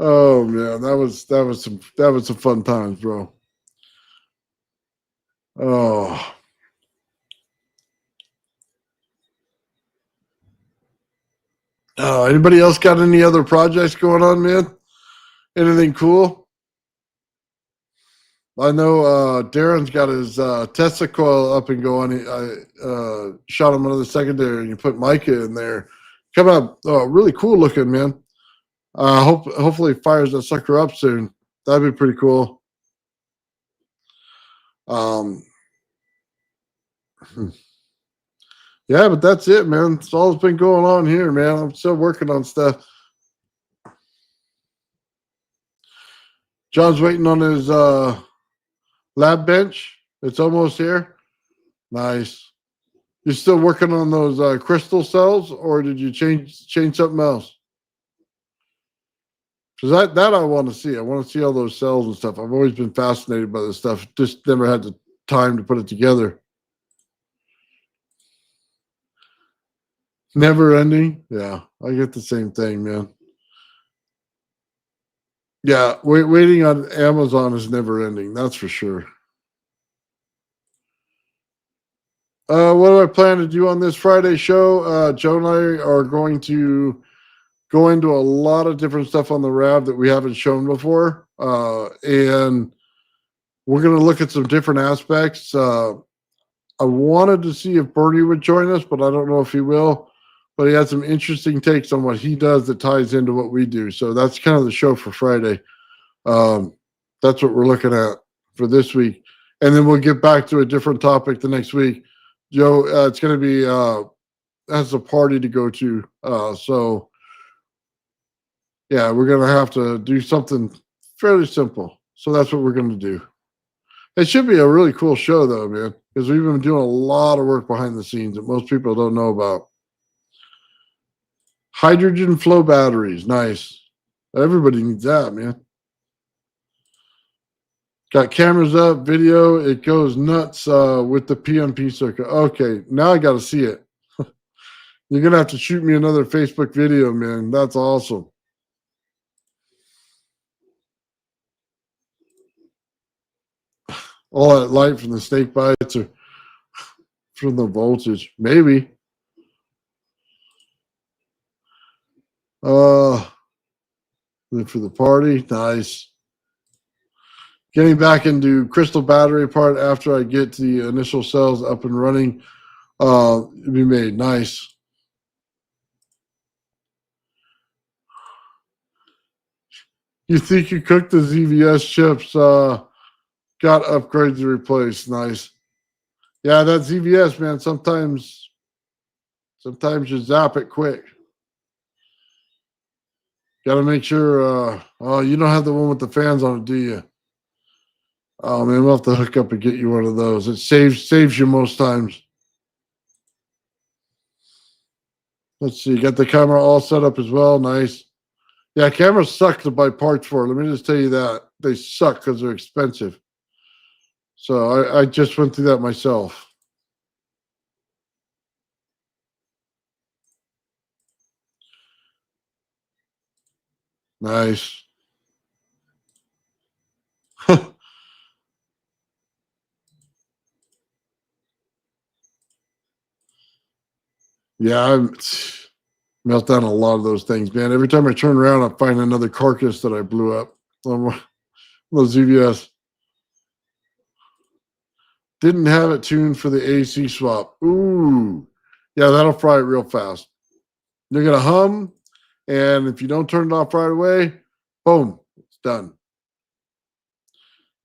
Oh man, that was some fun times, bro. Oh. Anybody else got any other projects going on, man? Anything cool? I know Darren's got his Tesla coil up and going. I shot him another secondary, and you put Micah in there. Coming up, really cool looking, man. Hopefully fires that sucker up soon. That'd be pretty cool. Yeah, but that's it, man. That's all that's been going on here, man. I'm still working on stuff. John's waiting on his lab bench. It's almost here. Nice. You still working on those crystal cells, or did you change something else? Because that I want to see. I want to see all those cells and stuff. I've always been fascinated by this stuff. Just never had the time to put it together. Never ending. Yeah, I get the same thing, man. Yeah, waiting on Amazon is never ending. That's for sure. What do I plan to do on this Friday show? Joe and I are going to go into a lot of different stuff on the RAV that we haven't shown before. And we're going to look at some different aspects. I wanted to see if Bernie would join us, but I don't know if he will. But he had some interesting takes on what he does that ties into what we do. So that's kind of the show for Friday. That's what we're looking at for this week. And then we'll get back to a different topic the next week. Joe, it's going to be has a party to go to. So, yeah, we're going to have to do something fairly simple. So that's what we're going to do. It should be a really cool show, though, man, because we've been doing a lot of work behind the scenes that most people don't know about. Hydrogen flow batteries. Nice. Everybody needs that, man. Got cameras up, video. It goes nuts with the PMP circuit. Okay, now I got to see it. You're going to have to shoot me another Facebook video, man. That's awesome. All that light from the snake bites or from the voltage. Maybe. Then for the party. Nice. Getting back into crystal battery part after I get the initial cells up and running. It'll be made. Nice. You think you cooked the ZVS chips? Got upgrades to replace. Nice. Yeah, that ZVS, man. Sometimes you zap it quick. Got to make sure. Oh, you don't have the one with the fans on it, do you? Oh man, we'll have to hook up and get you one of those. It saves you most times. Let's see. Got the camera all set up as well. Nice. Yeah, cameras suck to buy parts for. Let me just tell you that. They suck because they're expensive. So I just went through that myself. Nice. Yeah, I melt down a lot of those things, man. Every time I turn around, I find another carcass that I blew up on one of those ZVS. Didn't have it tuned for the AC swap. Ooh. Yeah, that'll fry it real fast. You're going to hum, and if you don't turn it off right away, boom, it's done.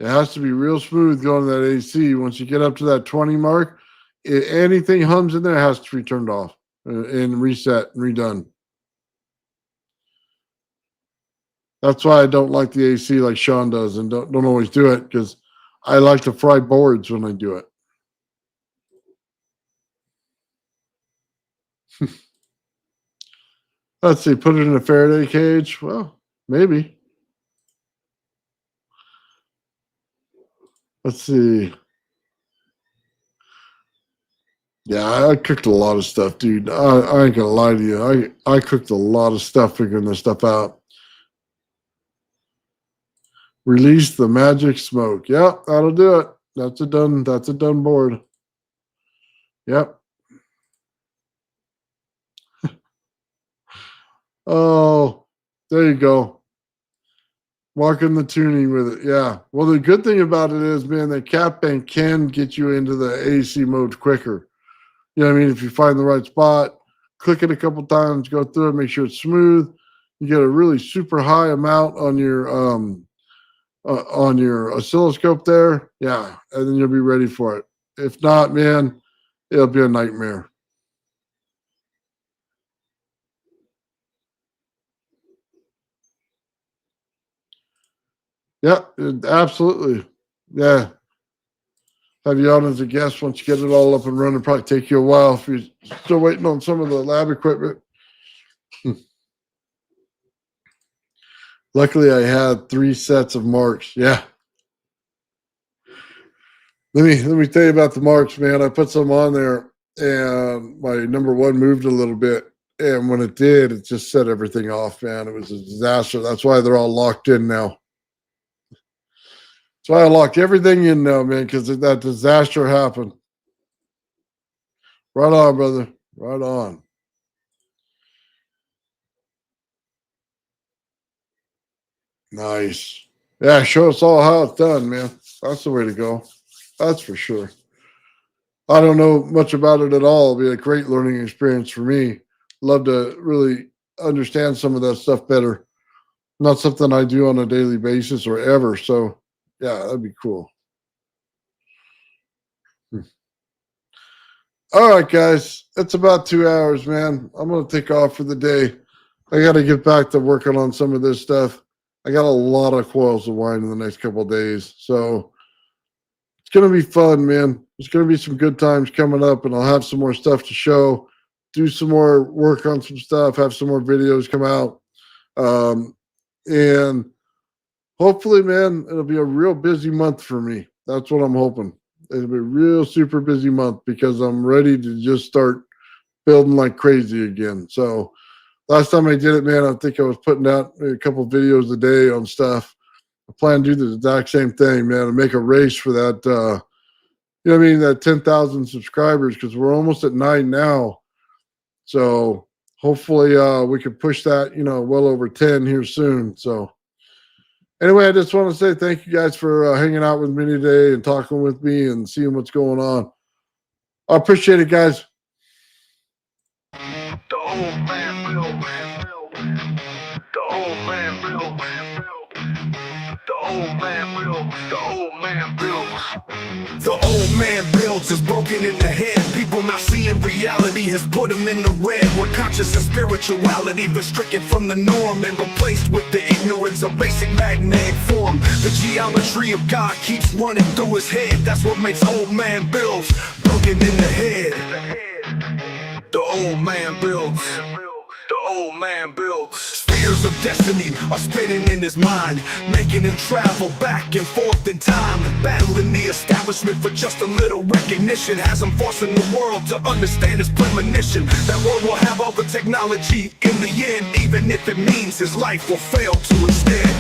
It has to be real smooth going to that AC. Once you get up to that 20 mark, anything hums in there has to be turned off and reset and redone. That's why I don't like the AC like Sean does, and don't always do it, because I like to fry boards when I do it. Let's see, put it in a Faraday cage. Well, maybe. Let's see. Yeah, I cooked a lot of stuff, dude. I ain't gonna lie to you. I cooked a lot of stuff figuring this stuff out. Release the magic smoke. Yep, that'll do it. That's a done board. Yep. Oh, there you go. Marking the tuning with it. Yeah. Well, the good thing about it is, man, the cat bank can get you into the AC mode quicker. You know what I mean? If you find the right spot, click it a couple times, go through it, make sure it's smooth. You get a really super high amount on your oscilloscope there. Yeah. And then you'll be ready for it. If not, man, it'll be a nightmare. Yeah, absolutely. Yeah. Have you on as a guest once you get it all up and running. Probably take you a while if you're still waiting on some of the lab equipment. Luckily, I had 3 sets of marks. Yeah. Let me tell you about the marks, man. I put some on there, and my number 1 moved a little bit. And when it did, it just set everything off, man. It was a disaster. That's why they're all locked in now. That's why I locked everything in now, man, because that disaster happened. Right on, brother. Right on. Nice. Yeah, show us all how it's done, man. That's the way to go. That's for sure. I don't know much about it at all. It'll be a great learning experience for me. Love to really understand some of that stuff better. Not something I do on a daily basis or ever. So, yeah, that'd be cool. All right, guys. It's about 2 hours, man. I'm going to take off for the day. I got to get back to working on some of this stuff. I got a lot of coils to wind in the next couple of days. So it's going to be fun, man. There's going to be some good times coming up, and I'll have some more stuff to show, do some more work on some stuff, have some more videos come out. And hopefully, man, it'll be a real busy month for me. That's what I'm hoping. It'll be a real super busy month because I'm ready to just start building like crazy again. So last time I did it, man, I think I was putting out a couple of videos a day on stuff. I plan to do the exact same thing, man, and make a race for that, you know what I mean, that 10,000 subscribers, because we're almost at 9 now. So hopefully we can push that, well over 10 here soon. So anyway, I just want to say thank you guys for hanging out with me today and talking with me and seeing what's going on. I appreciate it, guys. The old man, real man, the old man, real man, old man builds. The old man builds. The old man builds is broken in the head. People not seeing reality has put them in the red. Where conscious and spirituality been stricken from the norm and replaced with the ignorance of basic magnetic form. The geometry of God keeps running through his head. That's what makes old man builds broken in the head. The old man builds. The old man builds. Spheres of destiny are spinning in his mind, making him travel back and forth in time, battling the establishment for just a little recognition. Has him forcing the world to understand his premonition. That world will have all the technology in the end, even if it means his life will fail to extend.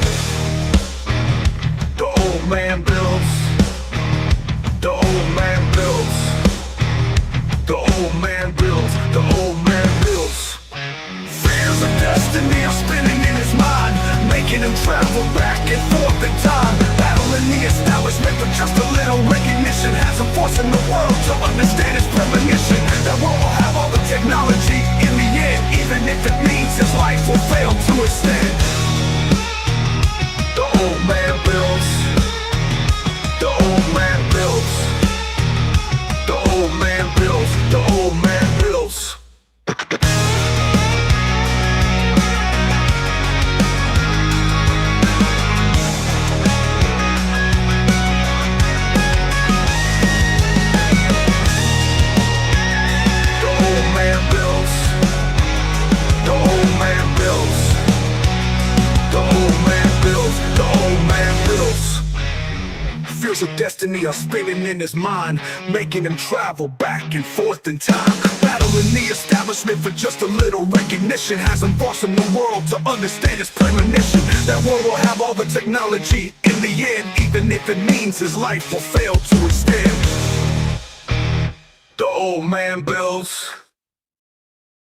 The old man builds. The old man builds. The old man builds. The old man builds. Fears of destiny are spinning in his mind, making him travel back and forth in time, battling the establishment for just a little recognition. Has him forcing the world to understand his premonition. That world will have all the technology in the end, even if it means his life will fail to extend. The old man builds. The old man builds. The old man builds. The old man builds. Fears of destiny are spinning in his mind, making him travel back and forth in time, battling the establishment for just a little recognition. Has him forcing the world to understand his premonition. That world will have all the technology in the end, even if it means his life will fail to extend. The old man builds.